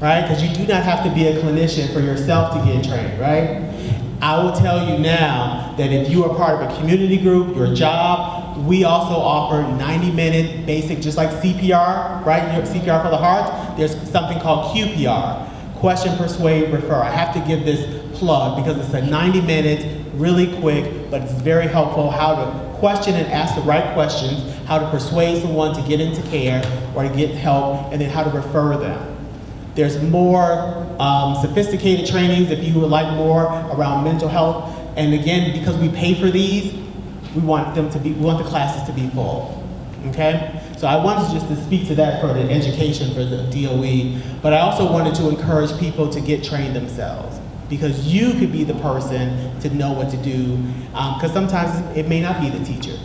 right? Because you do not have to be a clinician for yourself to get trained, right? I will tell you now that if you are part of a community group, your job, we also offer 90-minute basic, just like CPR, right? You have CPR for the heart. There's something called QPR, question, persuade, refer. I have to give this plug because it's a 90-minute, really quick, but it's very helpful how to question and ask the right questions, how to persuade someone to get into care or to get help, and then how to refer them. There's more sophisticated trainings if you would like more around mental health. And again, because we pay for these, we want the classes to be full, okay? So I wanted just to speak to that for the education for the DOE, but I also wanted to encourage people to get trained themselves because you could be the person to know what to do, because sometimes it may not be the teacher.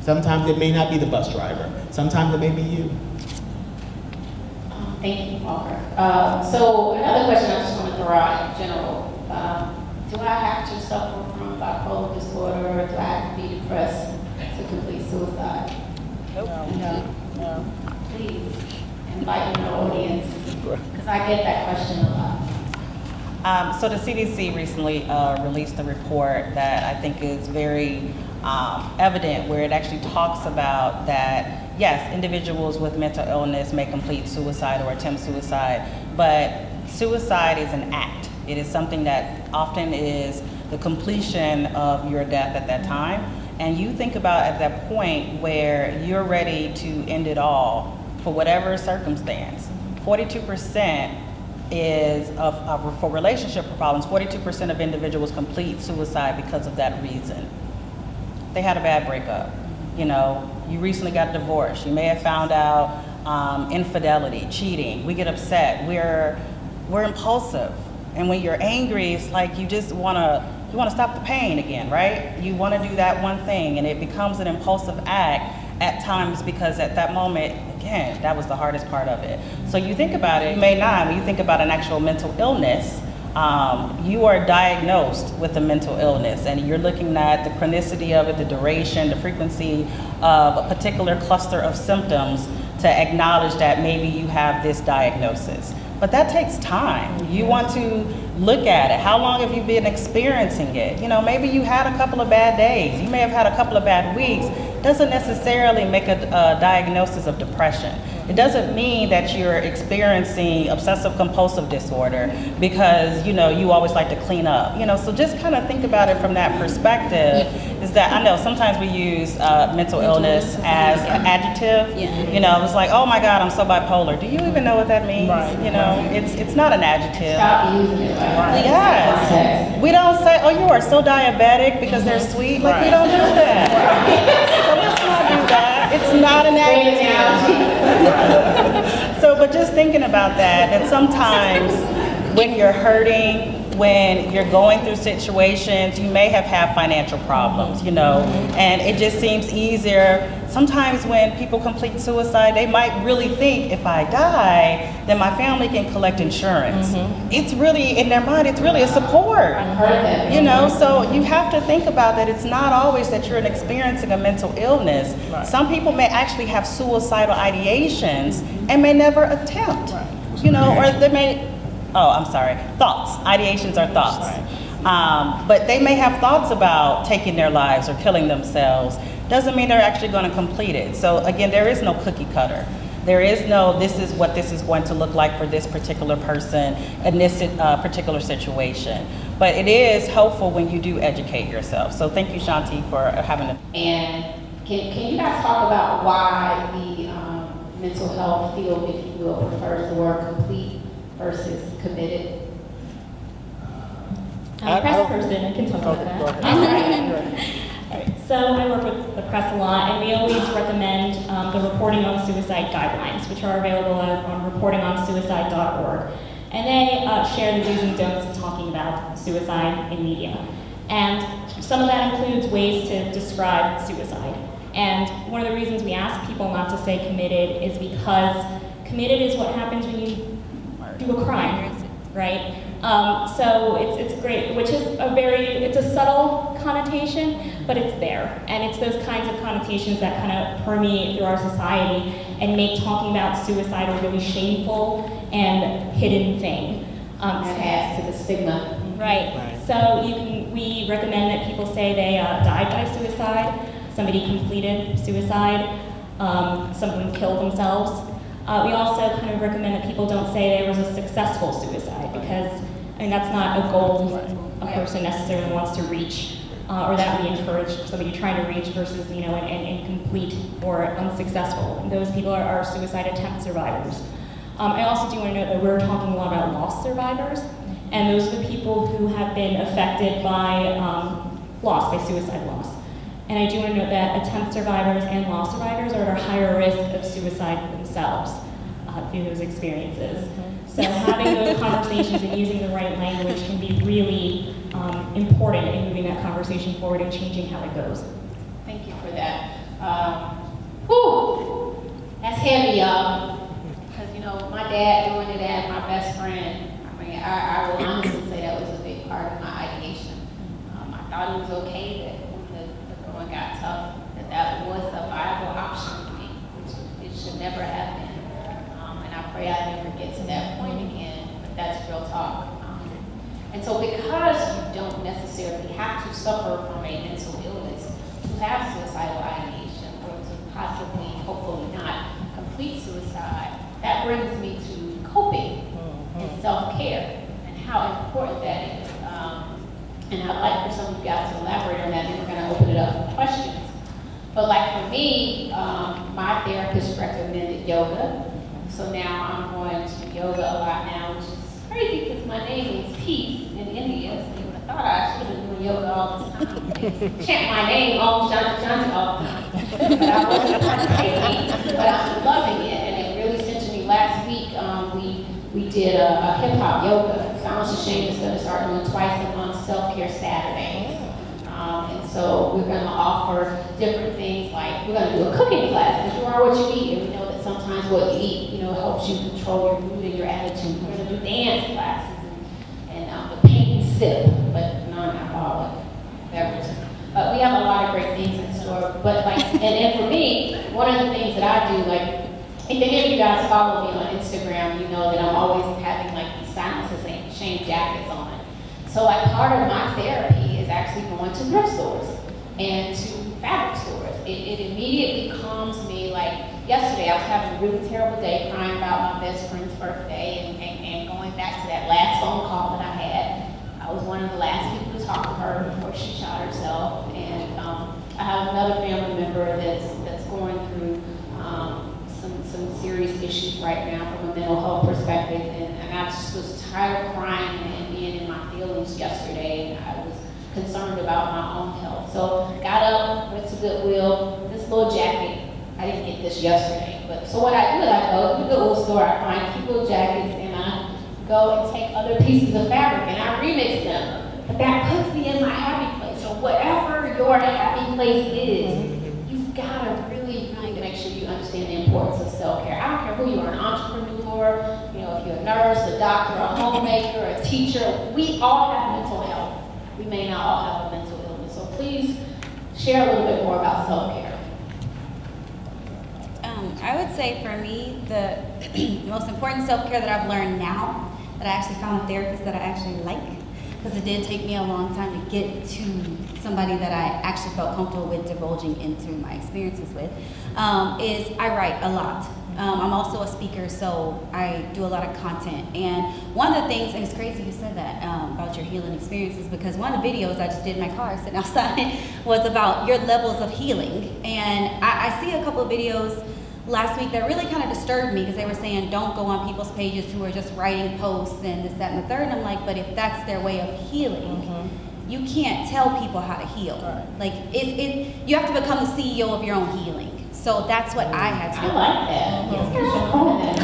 Sometimes it may not be the bus driver. Sometimes it may be you. Thank you, Walker. So another question I just want to throw out in general. Do I have to suffer from bipolar disorder or do I have to be depressed to complete suicide? Nope. No. Please enlighten the audience because I get that question a lot. So the CDC recently released a report that I think is very evident where it actually talks about that, yes, individuals with mental illness may complete suicide or attempt suicide, but suicide is an act. It is something that often is the completion of your death at that time. And you think about at that point where you're ready to end it all for whatever circumstance. 42% is for relationship problems, 42% of individuals complete suicide because of that reason. They had a bad breakup. You know, you recently got divorced. You may have found out infidelity, cheating. We get upset. We're impulsive. And when you're angry, it's like you just want to stop the pain again, right? You want to do that one thing, and it becomes an impulsive act at times because at that moment, again, that was the hardest part of it. So you think about it, when you think about an actual mental illness, you are diagnosed with a mental illness and you're looking at the chronicity of it, the duration, the frequency of a particular cluster of symptoms to acknowledge that maybe you have this diagnosis. But that takes time. You want to look at it. How long have you been experiencing it? You know, maybe you had a couple of bad days. You may have had a couple of bad weeks. Doesn't necessarily make a diagnosis of depression. It doesn't mean that you're experiencing obsessive compulsive disorder because, you know, you always like to clean up. You know, so just kind of think about it from that perspective. Is that I know sometimes we use mental illness as an adjective. You know, it's like, oh my God, I'm so bipolar. Do you even know what that means? You know, it's not an adjective. Stop using it like that. Yes. We don't say, oh, you are so diabetic because they're sweet. Like, we don't do that. So let's not do that. It's not an adjective. So, but just thinking about that sometimes when you're hurting, when you're going through situations, you may have had financial problems, you know, and it just seems easier. Sometimes when people complete suicide, they might really think, if I die, then my family can collect insurance. It's really, in their mind, it's really a support. I've heard that. You know, so you have to think about that. It's not always that you're experiencing a mental illness. Some people may actually have suicidal ideations and may never attempt, you know, or they may, thoughts. Ideations are thoughts. But they may have thoughts about taking their lives or killing themselves. Doesn't mean they're actually going to complete it. So again, there is no cookie cutter. There is no, this is what this is going to look like for this particular person in this particular situation. But it is helpful when you do educate yourself. So thank you, Shanti, for having a... And can you guys talk about why the mental health field, if you will, prefers the word complete versus committed? I'm a press person, I can talk about that. Alright, so I work with the press a lot, and we always recommend the Reporting on Suicide guidelines, which are available on reportingonsuicide.org. And they share the do's and don'ts in talking about suicide in media. And some of that includes ways to describe suicide. And one of the reasons we ask people not to say committed is because committed is what happens when you do a crime, right? So it's great, which is it's a subtle connotation, but it's there. And it's those kinds of connotations that kind of permeate through our society and make talking about suicide a really shameful and hidden thing. And adds to the stigma. Right. So we recommend that people say they died by suicide, somebody completed suicide, someone killed themselves. We also kind of recommend that people don't say there was a successful suicide because, I mean, that's not a goal a person necessarily wants to reach or that we encourage somebody trying to reach versus, you know, an incomplete or unsuccessful. And those people are suicide attempt survivors. I also do want to note that we're talking a lot about loss survivors, and those are the people who have been affected by loss, by suicide loss. And I do want to note that attempt survivors and loss survivors are at a higher risk of suicide themselves through those experiences. So having those conversations and using the right language can be really important in moving that conversation forward and changing how it goes. Thank you for that. Whew, that's heavy, y'all. Because, you know, my dad doing it as my best friend, I mean, I will honestly say that was a big part of my ideation. I thought it was okay that when the going got tough, that was a viable option for me, which it should never have been. And I pray I never get to that point again, but that's real talk. And so because you don't necessarily have to suffer from a mental illness to have suicidal ideation or to possibly, hopefully not, complete suicide, that brings me to coping and self-care and how important that is. And I'd like for some of you guys to elaborate on that, and we're going to open it up for questions. But like for me, my therapist recommended yoga. So now I'm going to yoga a lot now, which is crazy because my name is Peace in India. So you would have thought I should have been doing yoga all the time. Chant my name, Shanti all the time. But I wasn't participating, but I'm loving it. And it really centered me. Last week, we did a hip-hop yoga. Sounds ashamed is going to start doing twice a month self-care Saturdays. And so we're going to offer different things like we're going to do a cooking class because you are what you eat. And we know that sometimes what you eat, you know, helps you control your mood and your attitude. We're going to do dance classes and the paint and sip, but non-alcoholic beverages. But we have a lot of great things in store. But like, and for me, one of the things that I do, like, if any of you guys follow me on Instagram, you know that I'm always having like these silence and shame jackets on. So like part of my therapy is actually going to thrift stores and to fabric stores. It immediately calms me. Like yesterday, I was having a really terrible day crying about my best friend's birthday and going back to that last phone call that I had. I was one of the last people to talk to her before she shot herself. And I have another family member that's going through some serious issues right now from a mental health perspective. And I just was tired of crying and being in my feelings yesterday. And I was concerned about my own health. So got up, went to Goodwill, this little jacket. I didn't get this yesterday, but so what I do is I go to the Goodwill store, I find cute little jackets, and I go and take other pieces of fabric and I remix them. But that puts me in my happy place. So whatever your happy place is, you've got to really make sure you understand the importance of self-care. I don't care who you are, an entrepreneur, you know, if you're a nurse, a doctor, a homemaker, a teacher, we all have mental health. We may not all have a mental illness. So please share a little bit more about self-care. I would say for me, the most important self-care that I've learned now, that I actually found a therapist that I actually like, because it did take me a long time to get to somebody that I actually felt comfortable with divulging into my experiences with, is I write a lot. I'm also a speaker, so I do a lot of content. And one of the things, and it's crazy you said that about your healing experiences, because one of the videos I just did in my car sitting outside was about your levels of healing. And I see a couple of videos last week that really kind of disturbed me, because they were saying don't go on people's pages who are just writing posts and this, that, and the third. And I'm like, but if that's their way of healing, you can't tell people how to heal. Like you have to become the CEO of your own healing. So that's what I had to do. I like that. Yes,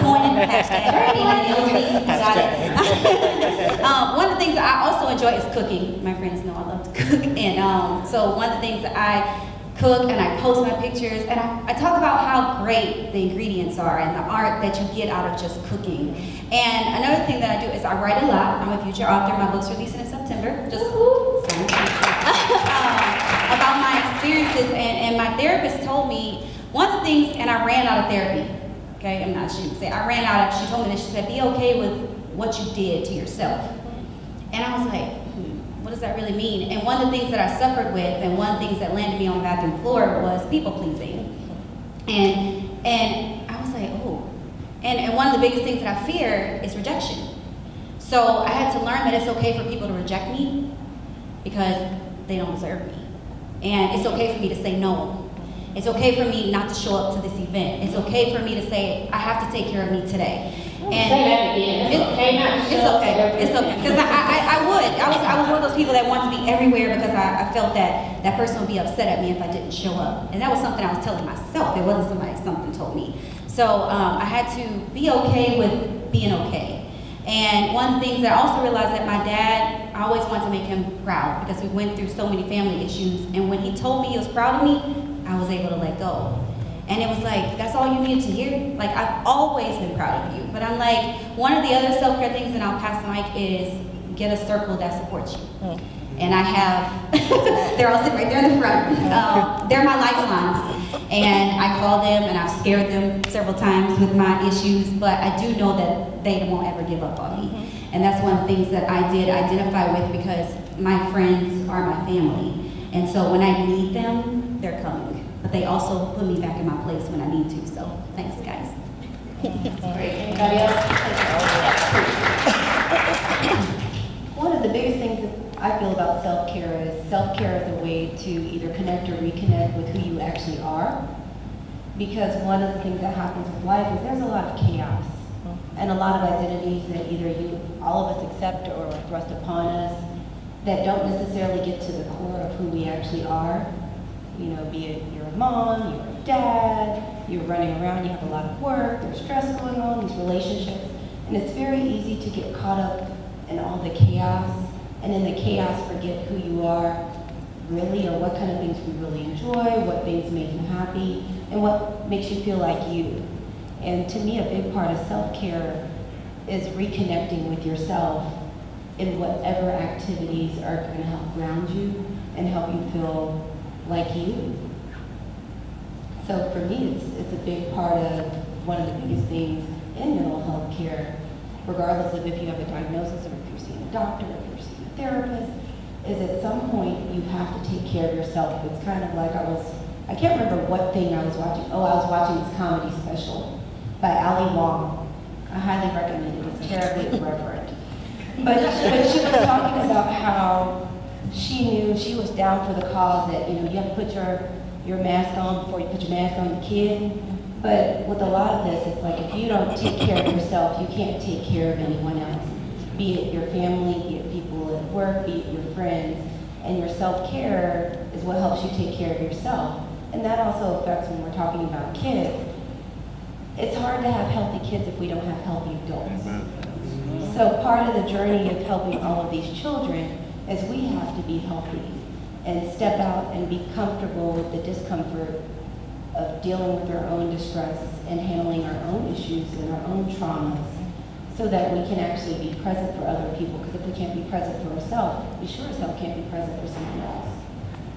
Coin and hashtag. Got it. One of the things that I also enjoy is cooking. My friends know I love to cook. And so one of the things that I cook and I post my pictures and I talk about how great the ingredients are and the art that you get out of just cooking. And another thing that I do is I write a lot. I'm a future author. My book's releasing in September. Just about my experiences. And my therapist told me one of the things, and I ran out of therapy. Okay, I'm not ashamed to say I ran out of. She told me this. She said, "Be okay with what you did to yourself." And I was like, what does that really mean? And one of the things that I suffered with, and one of the things that landed me on the bathroom floor, was people pleasing. And I was like, oh. And one of the biggest things that I fear is rejection. So I had to learn that it's okay for people to reject me because they don't deserve me. And it's okay for me to say no. It's okay for me not to show up to this event. It's okay for me to say, I have to take care of me today. And say that again. It's okay not to show up. It's okay. Because I was one of those people that wanted to be everywhere because I felt that that person would be upset at me if I didn't show up. And that was something I was telling myself. It wasn't something told me. So I had to be okay with being okay. And one of the things that I also realized that my dad, I always wanted to make him proud because we went through so many family issues. And when he told me he was proud of me, I was able to let go. And it was like, that's all you needed to hear? Like, I've always been proud of you. But I'm like, one of the other self-care things, and I'll pass the mic, is get a circle that supports you. And I have, they're all sitting right there in the front. They're my lifelines. And I call them and I've scared them several times with my issues, but I do know that they won't ever give up on me. And that's one of the things that I did identify with because my friends are my family. And so when I need them, they're coming. But they also put me back in my place when I need to. So thanks, guys. Great. Anybody else? One of the biggest things that I feel about self-care is a way to either connect or reconnect with who you actually are. Because one of the things that happens with life is there's a lot of chaos and a lot of identities that either all of us accept or are thrust upon us that don't necessarily get to the core of who we actually are. You know, be it you're a mom, you're a dad, you're running around, you have a lot of work, there's stress going on, these relationships, and it's very easy to get caught up in all the chaos, and in the chaos forget who you are really, or what kind of things you really enjoy, what things make you happy, and what makes you feel like you. And to me, a big part of self-care is reconnecting with yourself in whatever activities are going to help ground you and help you feel like you. So for me, it's a big part of one of the biggest things in mental health care, regardless of if you have a diagnosis or if you're seeing a doctor, or if you're seeing a therapist, is at some point you have to take care of yourself. It's kind of like I can't remember what thing I was watching. Oh, I was watching this comedy special by Ali Wong. I highly recommend it. It's terribly irreverent. But she was talking about how she knew she was down for the cause, that, you know, you have to put your mask on before you put your mask on the kid. But with a lot of this, it's like if you don't take care of yourself, you can't take care of anyone else. Be it your family, be it people at work, be it your friends. And your self-care is what helps you take care of yourself. And that also affects when we're talking about kids. It's hard to have healthy kids if we don't have healthy adults. So part of the journey of helping all of these children is we have to be healthy and step out and be comfortable with the discomfort of dealing with our own distress and handling our own issues and our own traumas, so that we can actually be present for other people. Because if we can't be present for ourselves, we sure as hell can't be present for someone else.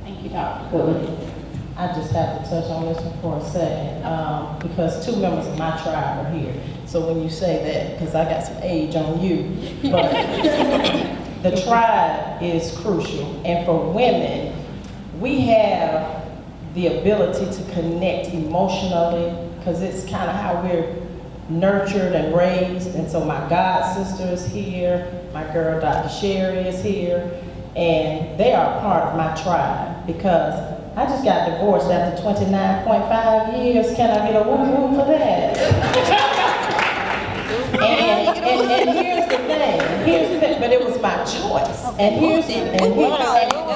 Thank you, Dr. Goodwin. I just have to touch on this one for a second, because 2 members of my tribe are here. So when you say that, because I got some age on you, but the tribe is crucial. And for women, we have the ability to connect emotionally, because it's kind of how we're nurtured and raised. And so my god sister is here, my girl Dr. Sherry is here, and they are part of my tribe, because I just got divorced after 29.5 years. Can I get a woo-woo for that? and here's the thing, but it was my choice.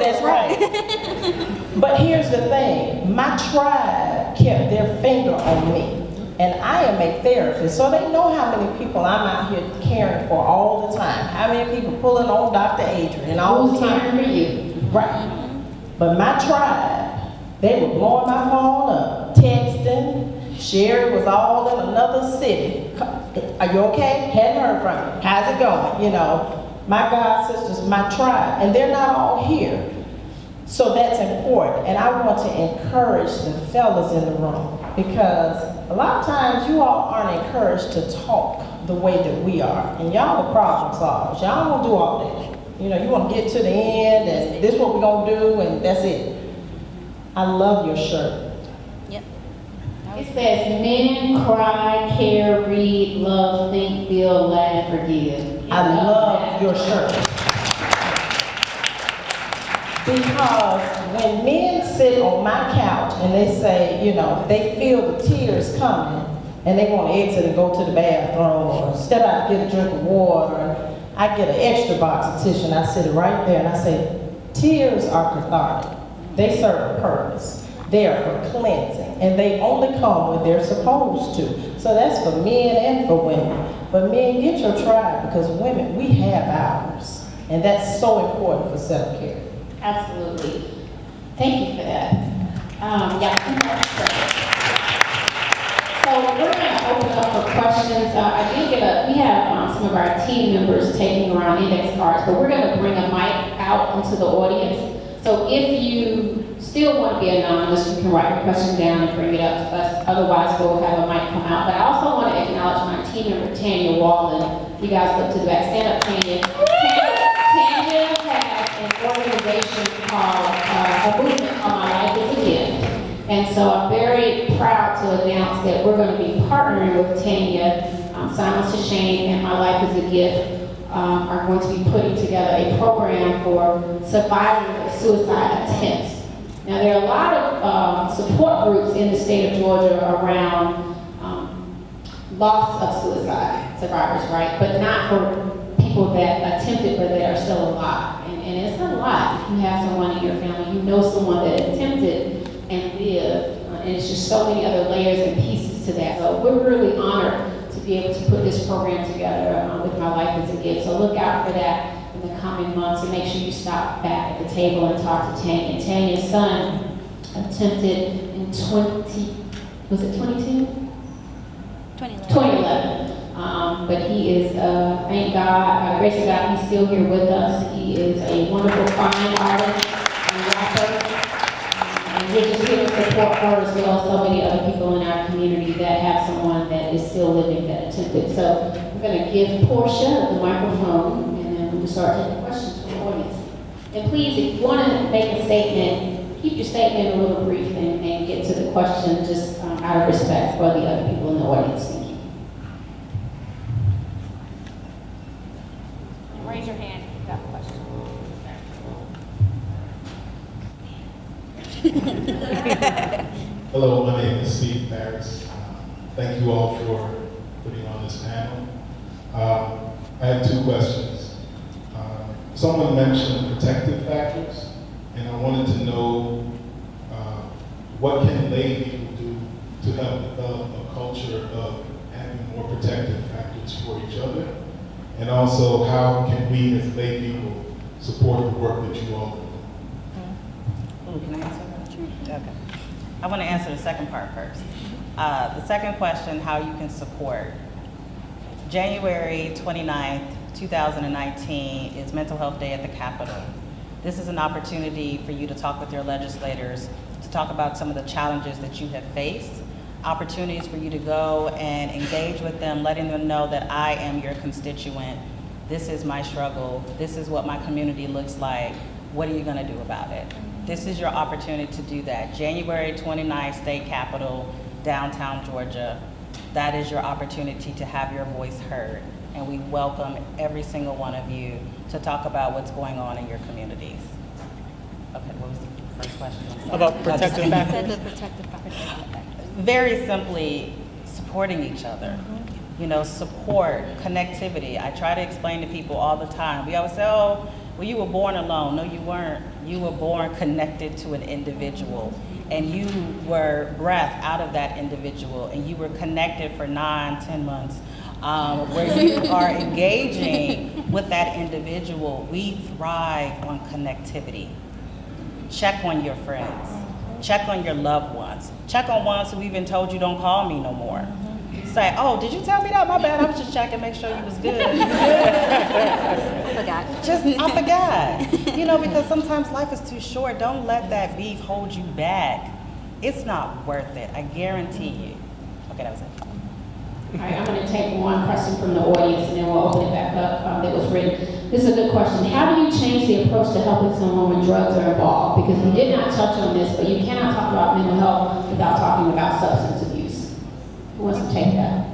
That's right. But here's the thing, my tribe kept their finger on me. And I am a therapist, so they know how many people I'm out here caring for all the time. How many people pulling on Dr. Adrienne all the time. Who's caring for you? Right. But my tribe, they were blowing my phone up, texting. Sherry was all in another city. Are you okay? Hadn't heard from you. How's it going? You know, my god sisters, my tribe, and they're not all here. So that's important. And I want to encourage the fellas in the room, because a lot of times you all aren't encouraged to talk the way that we are. And y'all are problem solvers. Y'all don't do all that. You know, you want to get to the end, and this is what we're going to do, and that's it. I love your shirt. Yep. It says, men cry, care, read, love, think, feel, laugh, forgive. I love your shirt. Because when men sit on my couch and they say, you know, they feel the tears coming and they want to exit and go to the bathroom or step out and get a drink of water, I get an extra box of tissue and I sit it right there and I say, tears are cathartic. They serve a purpose. They are for cleansing, and they only come when they're supposed to. So that's for men and for women. But men, get your tribe, because women, we have ours. And that's so important for self-care. Absolutely. Thank you for that. So we're going to open up for questions. We have some of our team members taking around index cards, but we're going to bring a mic out into the audience. So if you still want to be anonymous, you can write your question down and bring it up to us. Otherwise, we'll have a mic come out. But I also want to acknowledge my team member, Tanya Walden. You guys look to the back. Stand up, Tanya. Tanya has an organization called, a movement called My Life is a Gift. And so I'm very proud to announce that we're going to be partnering with Tanya, Silence to Shame, and My Life is a Gift. Are going to be putting together a program for survivors of suicide attempts. Now, there are a lot of support groups in the state of Georgia around loss of suicide survivors, right? But not for people that attempted but that are still alive. And it's a lot. If you have someone in your family, you know someone that attempted and lived, and it's just so many other layers and pieces to that. So we're really honored to be able to put this program together with My Life as a Gift. So look out for that in the coming months, and make sure you stop back at the table and talk to Tanya. Tanya's son attempted in 2011? 2011. But he is, thank God, by the grace of God, he's still here with us. He is a wonderful, fine artist and rapper. And we're just here to support her as well as so many other people in our community that have someone that is still living that attempted. So we're going to give Portia the microphone, and then we'll start taking questions from the audience. And please, if you want to make a statement, keep your statement a little brief and get to the question just out of respect for the other people in the audience. Thank you. Raise your hand if you've got a question. Hello, my name is Steve Harris. Thank you all for putting on this panel. I have two questions. Someone mentioned protective factors, and I wanted to know what can lay people do to help develop a culture of having more protective factors for each other, and also how can we as lay people support the work that you all do? Can I answer that? Okay. I want to answer the second part first. The second question, how you can support. January 29th, 2019 is Mental Health Day at the Capitol. This is an opportunity for you to talk with your legislators, to talk about some of the challenges that you have faced, opportunities for you to go and engage with them, letting them know that I am your constituent. This is my struggle. This is what my community looks like. What are you going to do about it? This is your opportunity to do that. January 29th, State Capitol, downtown Georgia. That is your opportunity to have your voice heard. And we welcome every single one of you to talk about what's going on in your communities. Okay, what was the first question? I'm sorry. About protective factors. Said the protective factors. Very simply, supporting each other. You know, support, connectivity. I try to explain to people all the time. We always say, oh, well, you were born alone. No, you weren't. You were born connected to an individual, and you were breath out of that individual, and you were connected for 9-10 months, where you are engaging with that individual. We thrive on connectivity. Check on your friends. Check on your loved ones. Check on ones who even told you don't call me no more. Say, oh, did you tell me that? My bad, I was just checking, make sure you was good. I forgot. I forgot. You know, because sometimes life is too short. Don't let that beef hold you back. It's not worth it, I guarantee you. Okay, that was it. All right, I'm going to take one question from the audience and then we'll open it back up that was written. This is a good question. How do you change the approach to helping someone when drugs are involved? Because we did not touch on this, but you cannot talk about mental health without talking about substance abuse. Who wants to take that?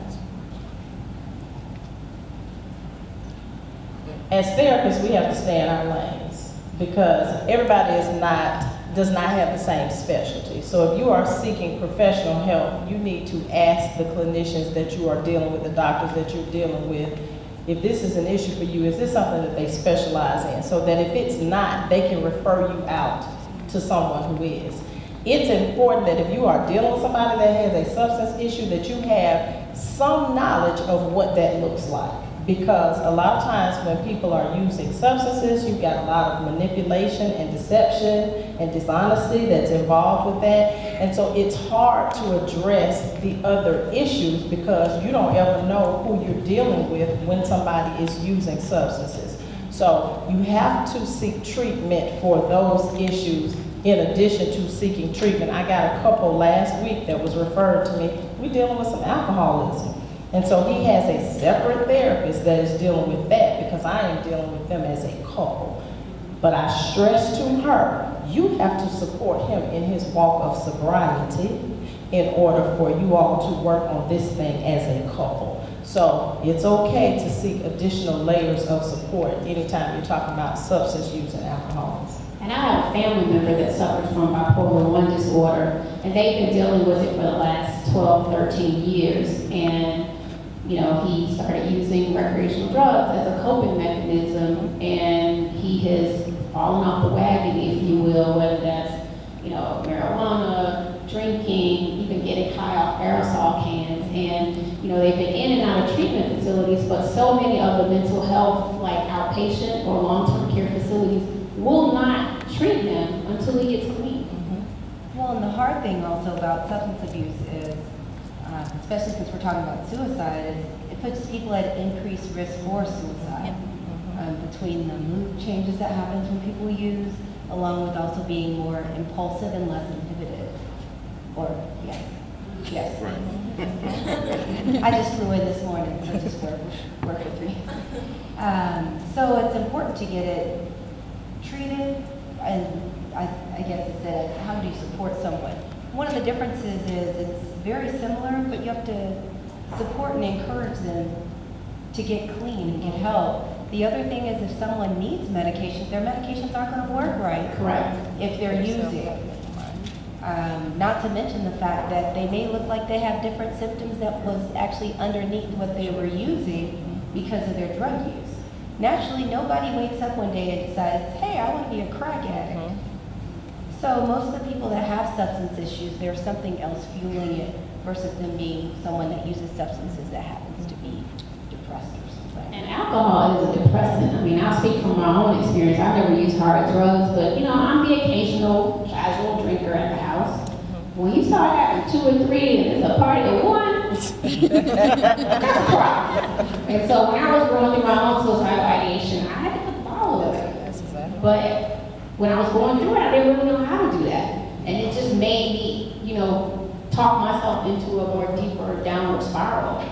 As therapists, we have to stay in our lanes because everybody does not have the same specialty. So if you are seeking professional help, you need to ask the clinicians that you are dealing with, the doctors that you're dealing with, if this is an issue for you, is this something that they specialize in? So that if it's not, they can refer you out to someone who is. It's important that if you are dealing with somebody that has a substance issue, that you have some knowledge of what that looks like. Because a lot of times when people are using substances, you've got a lot of manipulation and deception and dishonesty that's involved with that. And so it's hard to address the other issues because you don't ever know who you're dealing with when somebody is using substances. So you have to seek treatment for those issues in addition to seeking treatment. I got a couple last week that was referred to me. We're dealing with some alcoholism. And so he has a separate therapist that is dealing with that because I am dealing with them as a couple. But I stress to her, you have to support him in his walk of sobriety in order for you all to work on this thing as a couple. So it's okay to seek additional layers of support anytime you're talking about substance use and alcoholism. And I have a family member that suffers from bipolar 1 disorder, and they've been dealing with it for the last 12, 13 years. And you know, he started using recreational drugs as a coping mechanism, and he has fallen off the wagon, if you will, whether that's, you know, marijuana, drinking, even getting high off aerosol cans. And, you know, they've been in and out of treatment facilities, but so many of the mental health, like outpatient or long-term care facilities, will not treat him until he gets clean. Well, and the hard thing also about substance abuse is, especially since we're talking about suicide, is it puts people at increased risk for suicide. Between the mood changes that happens when people use, along with also being more impulsive and less inhibited. Or, yes. I just flew in this morning, so just work with me. So it's important to get it treated, and I guess it says, how do you support someone? One of the differences is it's very similar, but you have to support and encourage them to get clean and get help. The other thing is if someone needs medications, their medications aren't going to work right. Correct. If they're using. Not to mention the fact that they may look like they have different symptoms that was actually underneath what they were using because of their drug use. Naturally, nobody wakes up one day and decides, hey, I want to be a crack addict. So most of the people that have substance issues, there's something else fueling it versus them being someone that uses substances that happens to be depressed or something. And alcohol is a depressant. I mean, I'll speak from my own experience. I've never used hard drugs, but I'm the occasional casual drinker at the house. When you start having 2 or 3 and it's a party of 1, that's a problem. And so when I was going through my own suicidal ideation, I had to put the bottle away. But when I was going through it, I didn't really know how to do that. And it just made me, talk myself into a more deeper downward spiral.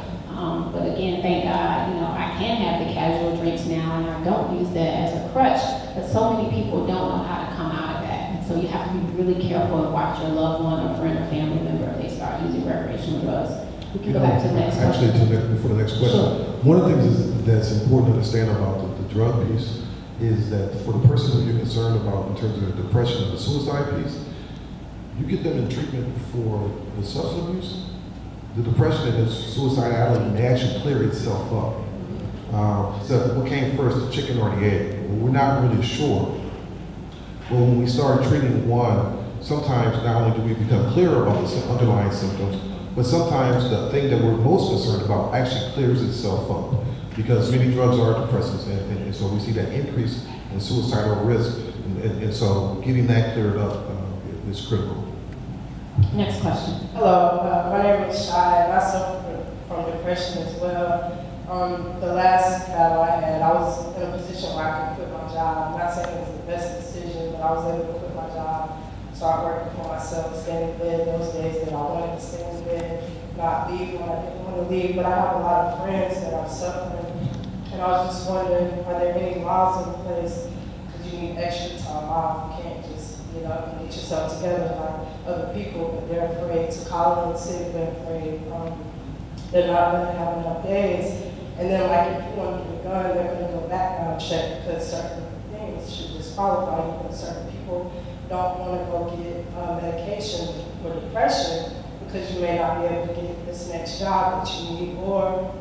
But again, thank God, I can have the casual drinks now, and I don't use that as a crutch. But so many people don't know how to come out of that. And so you have to be really careful and watch your loved one or friend or family member if they start using recreational drugs. We can go back to the next question. Actually, before the next question, one of the things that's important to understand about the drug piece is that for the person that you're concerned about in terms of the depression and the suicide piece, you get them in treatment for the substance abuse, the depression and the suicidality may actually clear itself up. So what came first, the chicken or the egg? Well, we're not really sure. But when we start treating one, sometimes not only do we become clearer about the underlying symptoms, but sometimes the thing that we're most concerned about actually clears itself up. Because many drugs are depressants, and so we see that increase in suicidal risk, and so getting that cleared up is critical. Next question. Hello, my name is Shai, and I suffer from depression as well. The last battle I had, I was in a position where I could quit my job. I'm not saying it was the best decision, but I was able to quit my job, start working for myself, stay in bed those days that I wanted to stay in bed, not leave when I didn't want to leave. But I have a lot of friends that are suffering, and I was just wondering, are there any laws in place? Because you need extra time off. You can't just get up and get yourself together like other people, but they're afraid to call in sick, they're afraid they're not going to have enough days. And then like if you want to get a gun, they're going to go background check because certain things should disqualify you, but certain people don't want to go get medication for depression because you may not be able to get this next job that you need or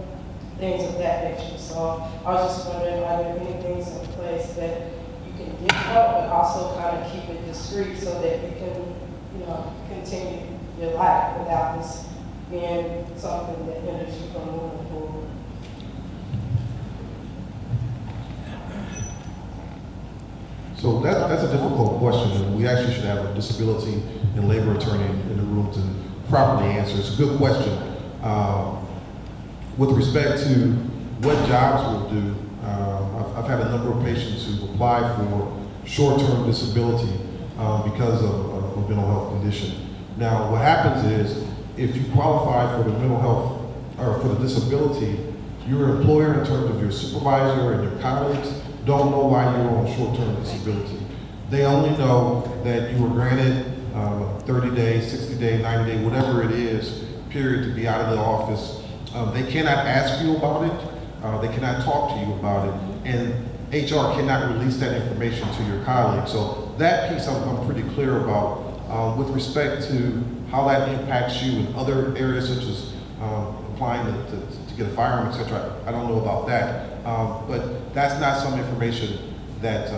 things of that nature. So I was just wondering, are there any things in place that you can get help but also kind of keep it discreet so that you can, continue your life without this being something that hinders you from moving forward? So that's a difficult question, and we actually should have a disability and labor attorney in the room to properly answer. It's a good question. With respect to what jobs will do, I've had a number of patients who apply for short-term disability because of a mental health condition. Now, what happens is, if you qualify for the mental health or for the disability, your employer, in terms of your supervisor and your colleagues, don't know why you're on short-term disability. They only know that you were granted 30 days, 60 days, 90 days, whatever it is, period, to be out of the office. They cannot ask you about it. They cannot talk to you about it. And HR cannot release that information to your colleagues. So that piece I'm pretty clear about. With respect to how that impacts you in other areas such as applying to get a firearm, etc. I don't know about that. But that's not some information that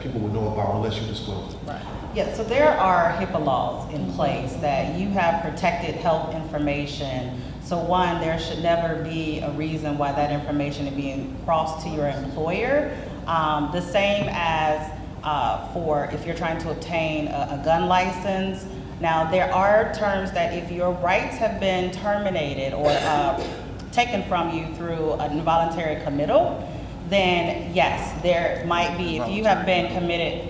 people would know about unless you disclose it. Right. Yeah, so there are HIPAA laws in place that you have protected health information. So one, there should never be a reason why that information is being crossed to your employer. The same as for if you're trying to obtain a gun license. Now, there are terms that if your rights have been terminated or taken from you through an involuntary committal, then yes, there might be, if you have been committed,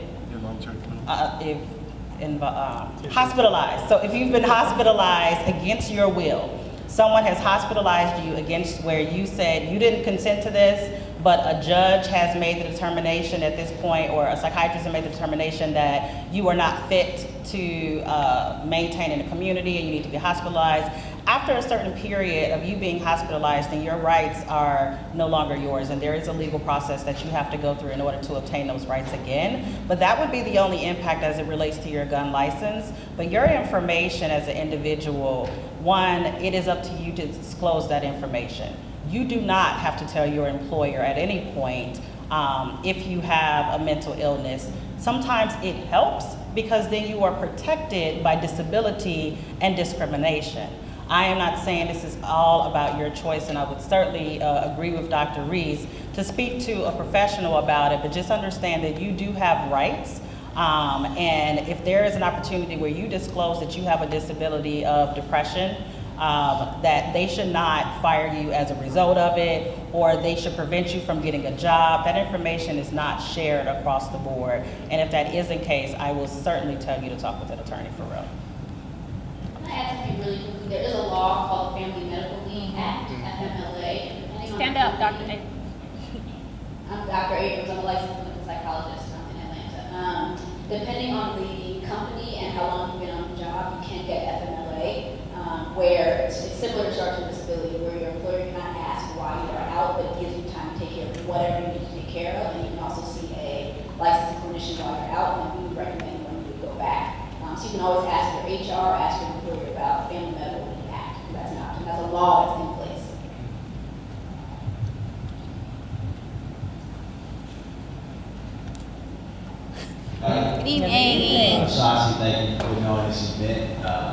hospitalized. So if you've been hospitalized against your will, someone has hospitalized you against where you said you didn't consent to this, but a judge has made the determination at this point, or a psychiatrist has made the determination that you are not fit to maintain in the community and you need to be hospitalized. After a certain period of you being hospitalized, then your rights are no longer yours, and there is a legal process that you have to go through in order to obtain those rights again. But that would be the only impact as it relates to your gun license. But your information as an individual, one, it is up to you to disclose that information. You do not have to tell your employer at any point if you have a mental illness. Sometimes it helps because then you are protected by disability and discrimination. I am not saying this is all about your choice, and I would certainly agree with Dr. Reese to speak to a professional about it, but just understand that you do have rights. And if there is an opportunity where you disclose that you have a disability of depression, that they should not fire you as a result of it, or they should prevent you from getting a job. That information is not shared across the board. And if that is the case, I will certainly tell you to talk with an attorney for real. Can I add something really quickly? There is a law called the Family Medical Leave Act, FMLA. Stand up, Dr. A. I'm Dr. Abrams. I'm a licensed clinical psychologist. I'm in Atlanta. Depending on the company and how long you've been on the job, you can get FMLA, where it's similar to short-term disability, where your employer cannot ask why you are out, but it gives you time to take care of whatever you need to take care of, and you can also see a licensed clinician while you're out, and we would recommend when you would go back. So you can always ask your HR, ask your employer about Family Medical Leave Act. That's an option. That's a law that's in place. Good evening. Shanti, thank you for putting on this event.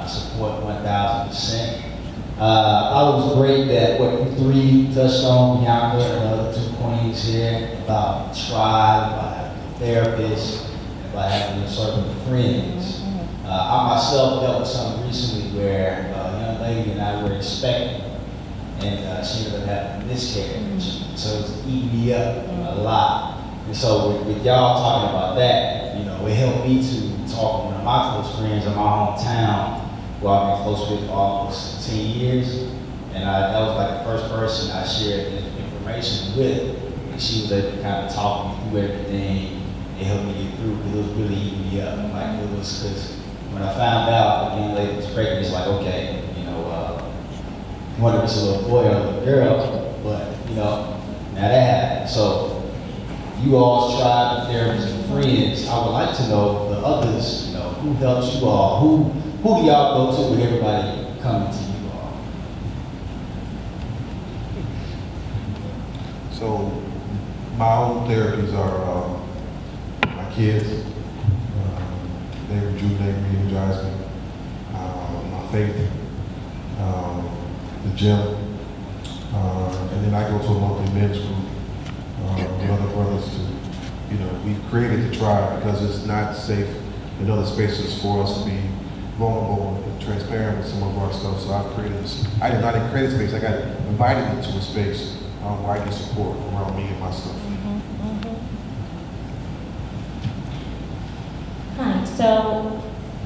Support 1,000%. I thought it was great that what you three touched on, Bianca and the other two queens here, about tribe, about having a therapist, about having a certain friends. I myself dealt with something recently where a young lady and I were expecting, and she ended up having a miscarriage. So it was eating me up a lot. And so with y'all talking about that, you know, it helped me to talk to one of my close friends in my hometown, who I've been close with for almost 10 years. And that was like the first person I shared this information with. And she was able to kind of talk me through everything. It helped me get through because it was really eating me up. Like it was, because when I found out the young lady was pregnant, it's like, okay, you know, whether it's a little boy or a little girl, but you know, now that happened. So you all tried therapists and friends. I would like to know the others, you know, who helps you all? Who do y'all go to with everybody coming to you all? So my own therapies are my kids. They rejuvenate me, energize me. My faith, the gym, and then I go to a monthly men's group with other brothers to, you know, we've created the tribe because it's not safe in other spaces for us to be vulnerable and transparent with some of our stuff. So I've created this. I did not create a space. I got invited into a space where I get support around me and my stuff. Hi, so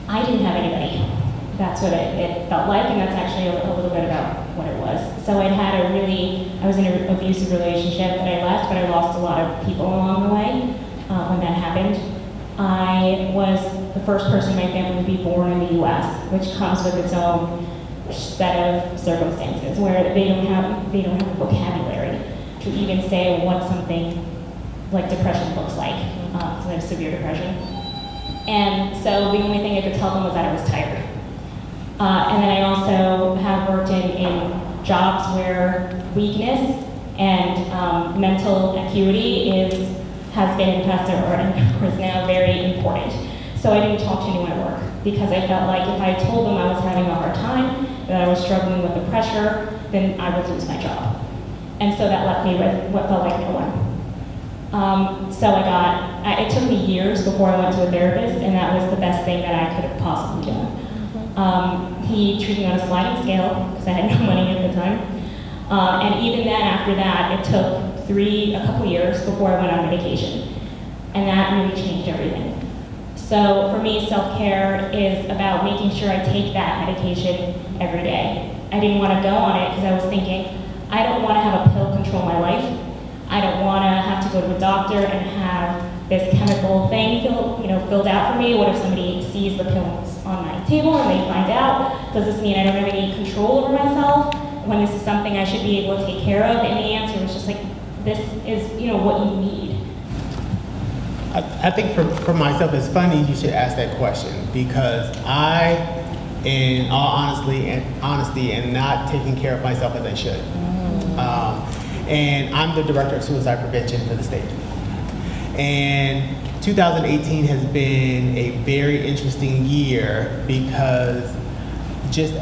I didn't have anybody. That's what it felt like, and that's actually a little bit about what it was. So I was in an abusive relationship that I left, but I lost a lot of people along the way when that happened. I was the first person in my family to be born in the U.S., which comes with its own set of circumstances where they don't have a vocabulary to even say what something like depression looks like, so I have severe depression. And so the only thing I could tell them was that I was tired. And then I also have worked in jobs where weakness and mental acuity has been impressed or is now very important. So I didn't talk to anyone at work because I felt like if I told them I was having a hard time, that I was struggling with the pressure, then I would lose my job. And so that left me with what felt like no one. So it took me years before I went to a therapist, and that was the best thing that I could have possibly done. He treated me on a sliding scale because I had no money at the time. And even then, after that, it took a couple years before I went on medication. And that really changed everything. So for me, self-care is about making sure I take that medication every day. I didn't want to go on it because I was thinking, I don't want to have a pill control my life. I don't want to have to go to a doctor and have this chemical thing filled out for me. What if somebody sees the pills on my table and they find out? Does this mean I don't have any control over myself when this is something I should be able to take care of? And the answer was just like, this is, what you need. I think for myself, it's funny you should ask that question, because I, in all honesty, am not taking care of myself as I should. And I'm the director of suicide prevention for the state. And 2018 has been a very interesting year, because just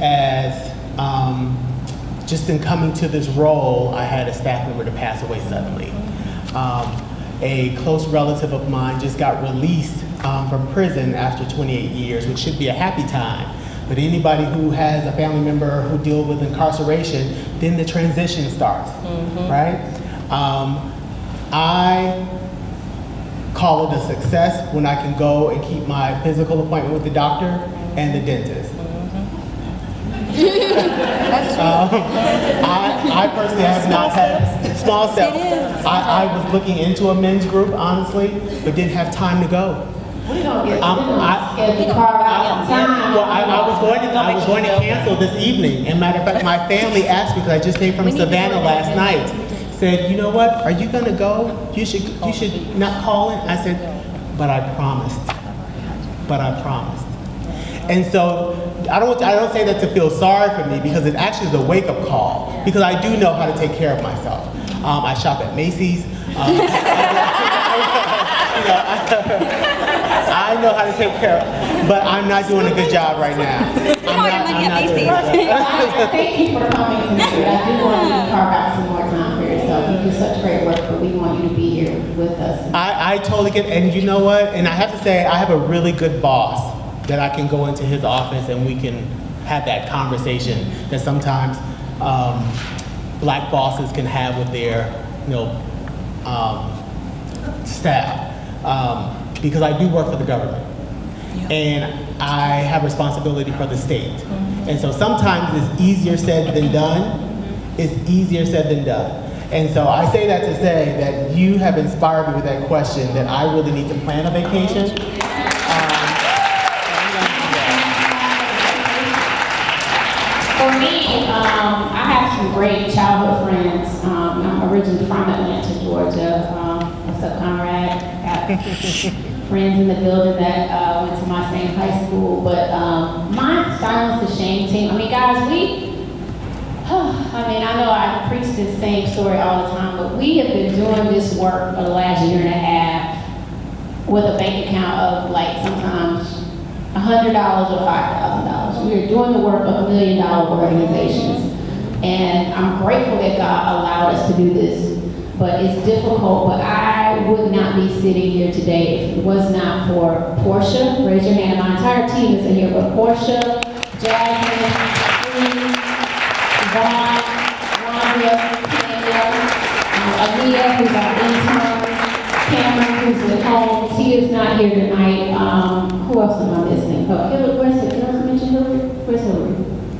in coming to this role, I had a staff member to pass away suddenly. A close relative of mine just got released from prison after 28 years, which should be a happy time. But anybody who has a family member who deals with incarceration, then the transition starts, right? I call it a success when I can go and keep my physical appointment with the doctor and the dentist. I personally have not had small steps. I was looking into a men's group, honestly, but didn't have time to go. We don't get scheduled carve out time. Well, I was going to cancel this evening. And matter of fact, my family asked me, because I just came from Savannah last night, said, you know what, are you gonna go? You should not call in. I said, but I promised. And so I don't say that to feel sorry for me, because it actually is a wake-up call, because I do know how to take care of myself. I shop at Macy's. I know how to take care of, but I'm not doing a good job right now. I'm not doing a good job. Thank you for coming tonight. I do want you to carve out some more time for yourself. You do such great work, but we want you to be here with us. I totally get, and you know what? And I have to say, I have a really good boss that I can go into his office and we can have that conversation that sometimes black bosses can have with their, staff. Because I do work for the government, and I have responsibility for the state. And so sometimes it's easier said than done. And so I say that to say that you have inspired me with that question, that I really need to plan a vacation. For me, I have some great childhood friends. I'm originally from Atlanta, Georgia. What's up, Conrad? Got friends in the building that went to my same high school. But my Silence the Shame team, guys, I know I preach this same story all the time, but we have been doing this work for the last year and a half with a bank account of sometimes $100 or $5,000. We are doing the work of $1 million organizations. And I'm grateful that God allowed us to do this, but it's difficult. But I would not be sitting here today if it was not for Portia. Raise your hand. My entire team is in here, but Portia, Jasmine, Reese, Vaughn, Rhonda, Tanya, Aaliyah, who's our intern, Cameron, who's at home. She is not here tonight. Who else am I missing? Oh, Hillary, where's Hillary? Did I mention Hillary? Where's Hillary?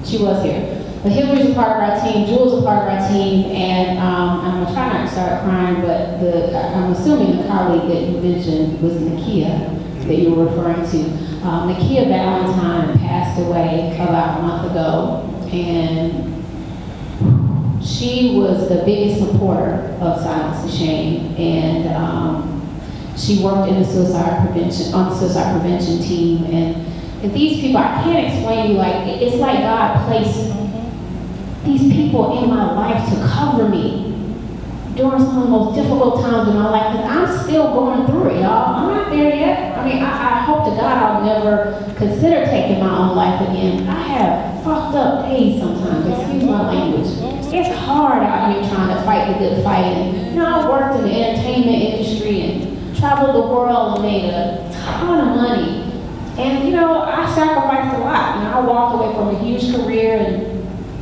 She was here. But Hillary's a part of our team, Jewell's a part of our team, and I'm gonna try not to start crying, but I'm assuming the colleague that you mentioned was Nakia that you were referring to. Nakia Valentine passed away about a month ago, and she was the biggest supporter of Silence the Shame, and she worked in the suicide prevention team, and these people, I can't explain to you, it's like God placed these people in my life to cover me during some of the most difficult times in my life, because I'm still going through it, y'all. I'm not there yet. I hope to God I'll never consider taking my own life again. I have fucked up days sometimes, excuse my language. It's hard out here trying to fight the good fight. And, I worked in the entertainment industry and traveled the world and made a ton of money. And, I sacrificed a lot. I walked away from a huge career, and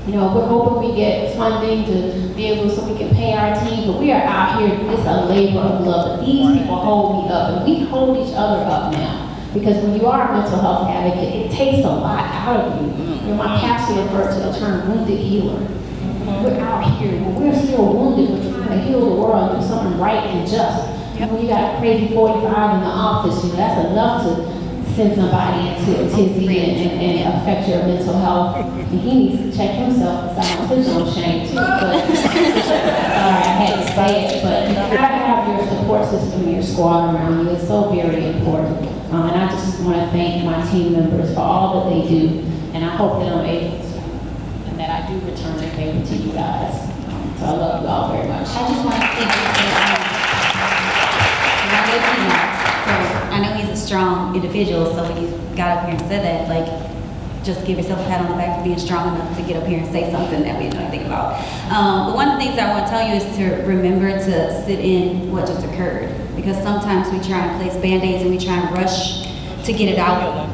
we're hoping we get funding to be able so we can pay our team, but we are out here, it's a labor of love. But these people hold me up, and we hold each other up now. Because when you are a mental health advocate, it takes a lot out of you. My pastor referred to the term wounded healer. we're out here, when we're still wounded, we're trying to heal the world and do something right and just. When you got a crazy 45 in the office, that's enough to send somebody into a tizzy and affect your mental health. And he needs to check himself out. His own shame too. But sorry, I had to say it. But you gotta have your support system, your squad around you. It's so very important. And I just want to thank my team members for all that they do. And I hope that I'm able to, and that I do return the favor to you guys. So I love you all very much. I just want to thank you. So I know he's a strong individual, so when you got up here and said that, like, just give yourself a pat on the back for being strong enough to get up here and say something that we know anything about. But one of the things I want to tell you is to remember to sit in what just occurred. Because sometimes we try and place Band-Aids and we try and rush to get it out.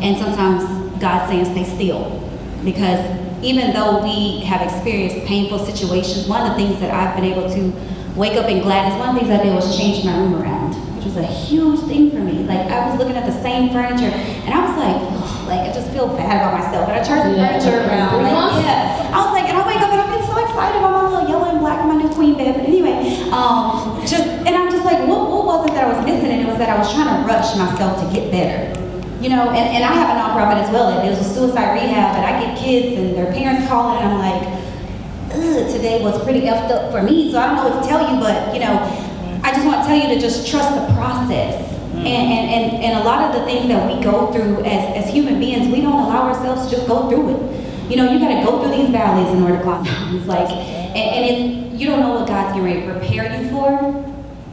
And sometimes God's saying stay still. Because even though we have experienced painful situations, one of the things that I've been able to wake up in gladness, one of the things I did was change my room around, which was a huge thing for me. Like, I was looking at the same furniture, and I was like, oh, like, I just feel bad about myself. But I turned the furniture around, like, yeah. I was like, and I wake up and I've been so excited about my little yellow and black and my new queen bed. But anyway, and I'm just like, what was it that I was missing? And it was that I was trying to rush myself to get better. You know, and I have a nonprofit as well. It was a suicide rehab, and I get kids and their parents calling, and I'm like, ugh, today was pretty effed up for me, so I don't know what to tell you, but, you know, I just want to tell you to just trust the process. And a lot of the things that we go through as human beings, we don't allow ourselves to just go through it. You know, you got to go through these valleys in order to climb mountains. Like, and it's, you don't know what God's getting ready to prepare you for,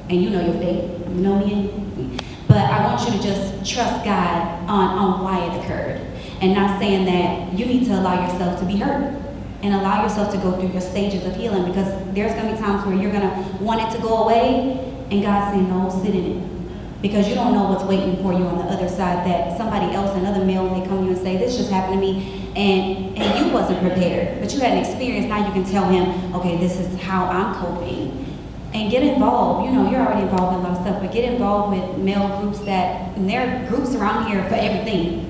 and you know your fate. You know me and but I want you to just trust God on why it occurred, and not saying that you need to allow yourself to be hurt. And allow yourself to go through your stages of healing, because there's going to be times where you're going to want it to go away, and God's saying, no, sit in it. Because you don't know what's waiting for you on the other side, that somebody else, another male, may come to you and say, this just happened to me, and you wasn't prepared, but you had an experience. Now you can tell him, okay, this is how I'm coping. And get involved. You know, you're already involved in a lot of stuff, but get involved with male groups and there are groups around here for everything.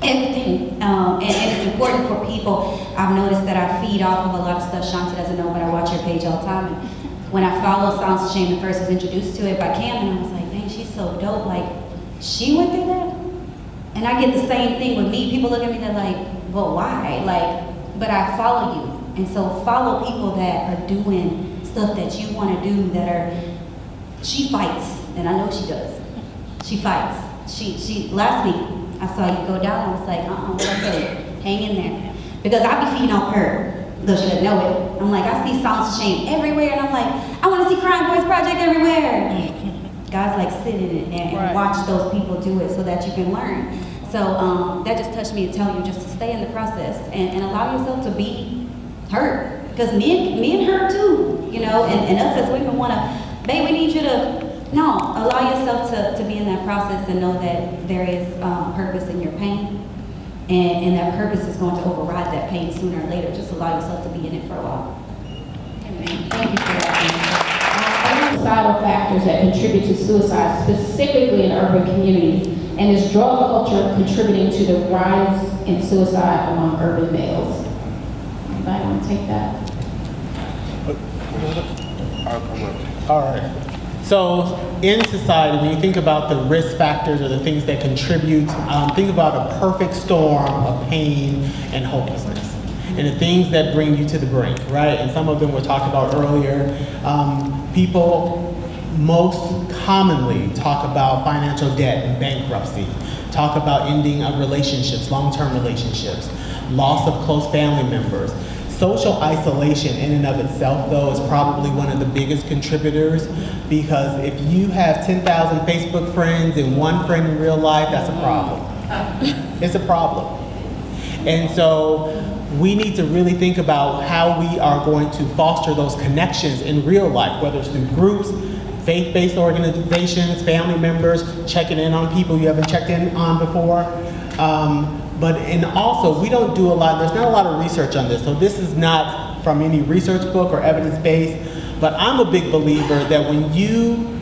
Everything. And it's important for people. I've noticed that I feed off of a lot of stuff Shanti doesn't know, but I watch her page all the time. And when I follow Sounds of Shame, the first was introduced to it by Cam, and I was like, dang, she's so dope. Like, she went through that? And I get the same thing with me. People look at me, they're like, well, why? Like, but I follow you. And so follow people that are doing stuff that you want to do, she fights, and I know she does. She fights. She last week, I saw you go down, I was like, what I tell you? Hang in there. Because I be feeding off her, though she doesn't know it. I'm like, I see Songs of Shame everywhere, and I'm like, I want to see Crime Boys Project everywhere. God's like, sit in it and watch those people do it so that you can learn. So that just touched me to tell you just to stay in the process and allow yourself to be hurt. Because men hurt too, you know, and us as women want to, babe, we need you to, no, allow yourself to be in that process and know that there is purpose in your pain, and that purpose is going to override that pain sooner or later. Just allow yourself to be in it for a while. Amen. Thank you for that. Societal factors that contribute to suicide, specifically in urban communities, and is drug culture contributing to the rise in suicide among urban males? Anybody want to take that? All right. So in society, when you think about the risk factors or the things that contribute, think about a perfect storm of pain and hopelessness, and the things that bring you to the brink, right? And some of them were talked about earlier. People most commonly talk about financial debt and bankruptcy, talk about ending of relationships, long-term relationships, loss of close family members. Social isolation in and of itself, though, is probably one of the biggest contributors, because if you have 10,000 Facebook friends and one friend in real life, that's a problem. It's a problem. And so we need to really think about how we are going to foster those connections in real life, whether it's through groups, faith-based organizations, family members, checking in on people you haven't checked in on before. And also, we don't do a lot, there's not a lot of research on this, so this is not from any research book or evidence-based, but I'm a big believer that when you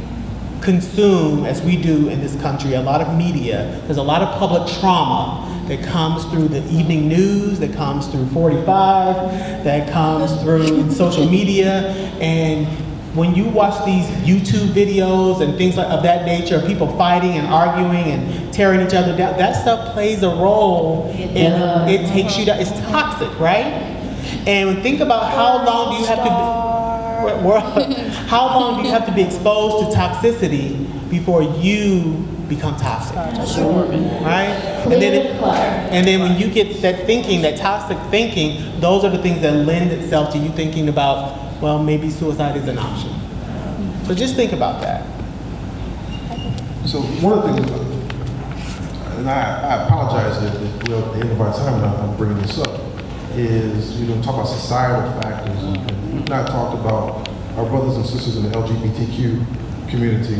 consume, as we do in this country, a lot of media, there's a lot of public trauma that comes through the evening news, that comes through 45, that comes through social media. And when you watch these YouTube videos and things of that nature, people fighting and arguing and tearing each other down, that stuff plays a role in it takes you down. It's toxic, right? And think about how long do you have to be exposed to toxicity before you become toxic, right? And then when you get that thinking, that toxic thinking, those are the things that lend itself to you thinking about, well, maybe suicide is an option. So just think about that. So one of the things, and I apologize that we're at the end of our time and I'm bringing this up, is talk about societal factors. And we've not talked about our brothers and sisters in the LGBTQ community.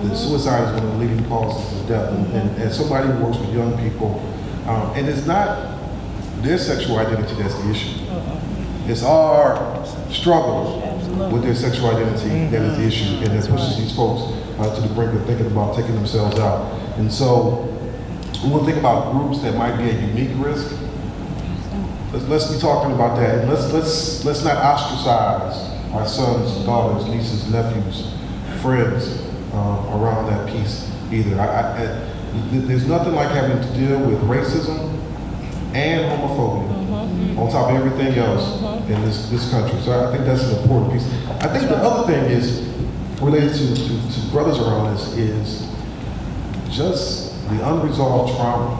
The suicide is one of the leading causes of death. And as somebody who works with young people, and it's not their sexual identity that's the issue. It's our struggle with their sexual identity that is the issue, and it pushes these folks to the brink of thinking about taking themselves out. And so, we want to think about groups that might be a unique risk. Let's be talking about that, and let's not ostracize our sons, daughters, nieces, nephews, friends around that piece either. There's nothing like having to deal with racism and homophobia on top of everything else in this country. So I think that's an important piece. I think the other thing is related to brothers around us is just the unresolved trauma.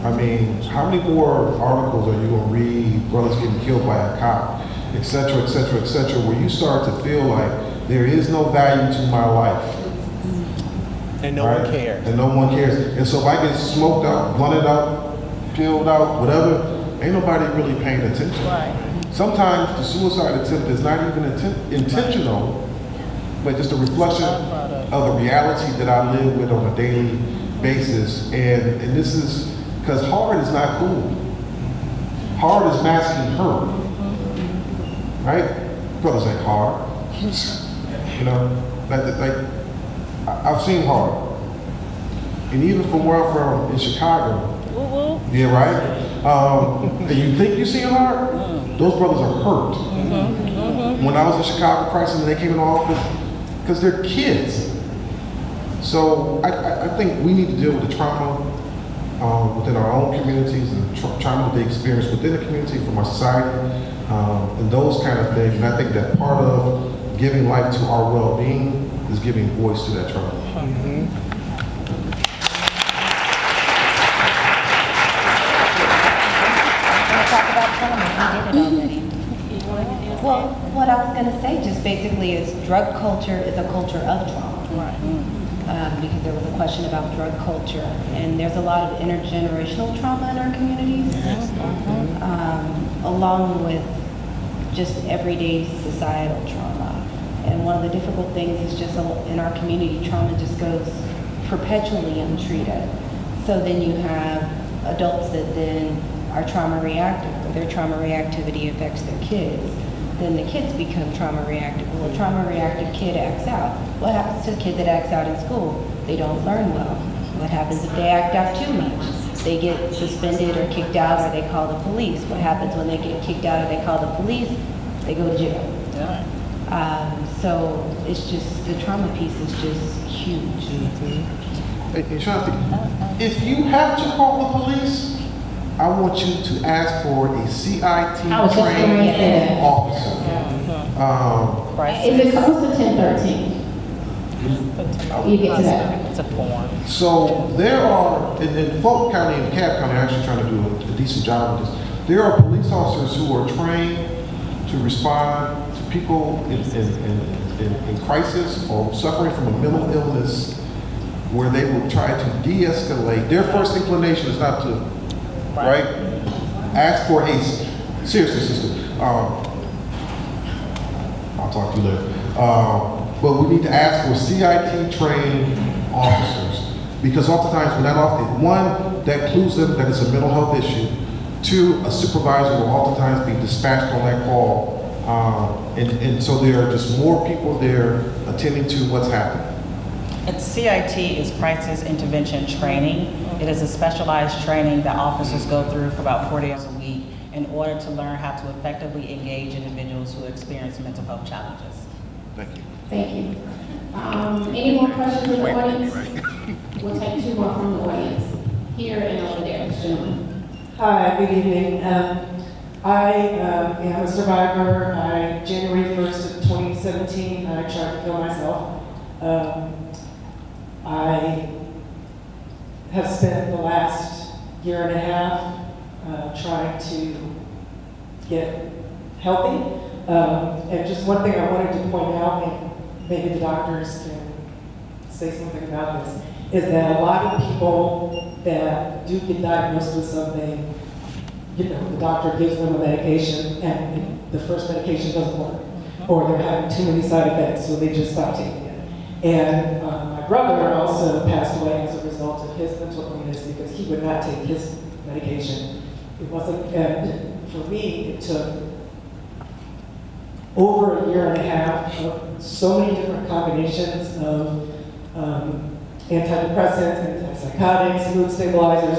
I mean, how many more articles are you going to read, brothers getting killed by a cop, et cetera, et cetera, et cetera, where you start to feel like there is no value to my life. And no one cares. And no one cares. And so if I get smoked out, blunted out, peeled out, whatever, ain't nobody really paying attention. Right. Sometimes the suicide attempt is not even intentional, but just a reflection of the reality that I live with on a daily basis. And this is, because hard is not cool. Hard is masking hurt. Right? Brothers ain't hard. I've seen hard. And even from where I'm from in Chicago, yeah, right? And you think you see hard? Those brothers are hurt. When I was in Chicago practicing and they came into office, because they're kids. So I think we need to deal with the trauma within our own communities and trauma that they experience within the community, from our society, and those kind of things. And I think that part of giving life to our well-being is giving voice to that trauma. Well, what I was going to say just basically is drug culture is a culture of trauma. Because there was a question about drug culture, and there's a lot of intergenerational trauma in our communities, along with just everyday societal trauma. And one of the difficult things is just in our community, trauma just goes perpetually untreated. So then you have adults that then are trauma reactive, or their trauma reactivity affects their kids. Then the kids become trauma reactive. Well, a trauma reactive kid acts out. What happens to a kid that acts out in school? They don't learn well. What happens if they act out too much? They get suspended or kicked out, or they call the police. What happens when they get kicked out or they call the police? They go to jail. So it's just, the trauma piece is just huge. Hey, Shanti, if you have to call the police, I want you to ask for a CIT trained officer. Is it close to 1013? You get to that. It's a form. So there are, in Fulton County and DeKalb County, are actually trying to do a decent job with this. There are police officers who are trained to respond to people in crisis or suffering from a mental illness, where they will try to de-escalate. Their first inclination is not to, right? Ask for a, seriously, sister, I'll talk to you later. But we need to ask for CIT trained officers, because oftentimes when that often, one, that clues them that it's a mental health issue. Two, a supervisor will oftentimes be dispatched on that call. And so there are just more people there attending to what's happening. It's CIT is Crisis Intervention Training. It is a specialized training that officers go through for about 40 hours a week in order to learn how to effectively engage individuals who experience mental health challenges. Thank you. Thank you. Any more questions in the audience? We'll take 2 more from the audience. Here and over there, this gentleman. Hi, good evening. I am a survivor. January 1st of 2017, I tried to kill myself. I have spent the last year and a half trying to get healthy. And just one thing I wanted to point out, and maybe the doctors can say something about this, is that a lot of people that do get diagnosed with something, the doctor gives them a medication and the first medication doesn't work, or they're having too many side effects, so they just stop taking it. And my brother also passed away as a result of his mental illness because he would not take his medication. It wasn't, and for me, it took over a year and a half of so many different combinations of antidepressants, antipsychotics, mood stabilizers.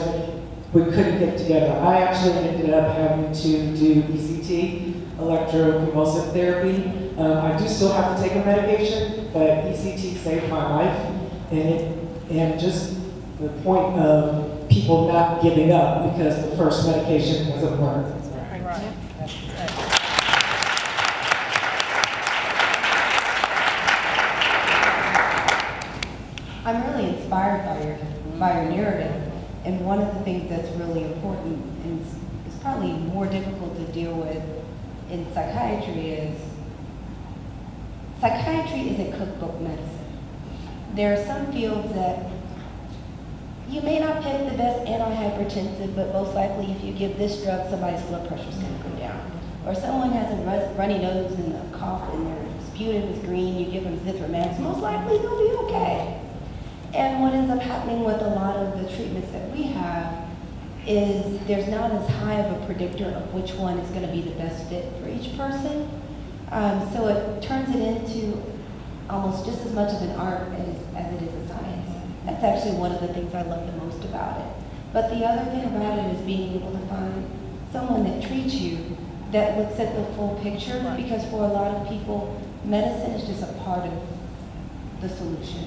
We couldn't get together. I actually ended up having to do ECT, electroconvulsive therapy. I do still have to take a medication, but ECT saved my life. And just the point of people not giving up because the first medication doesn't work. I'm really inspired by your narrative, and one of the things that's really important and is probably more difficult to deal with in psychiatry is psychiatry isn't cookbook medicine. There are some fields that you may not pick the best antihypertensive, but most likely if you give this drug, somebody's blood pressure is going to go down. Or someone has a runny nose and a cough and their sputum is green, you give them Zithromax, most likely they'll be okay. And what ends up happening with a lot of the treatments that we have is there's not as high of a predictor of which one is going to be the best fit for each person. So it turns it into almost just as much of an art as it is a science. That's actually one of the things I love the most about it. But the other thing about it is being able to find someone that treats you that looks at the full picture, because for a lot of people, medicine is just a part of the solution.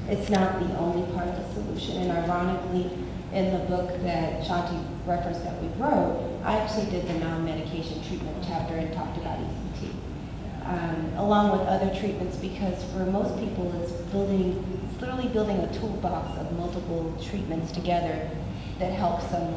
It's not the only part of the solution. And ironically, in the book that Shanti referenced that we wrote, I actually did the non-medication treatment chapter and talked about ECT, along with other treatments, because for most people it's literally building a toolbox of multiple treatments together that help someone.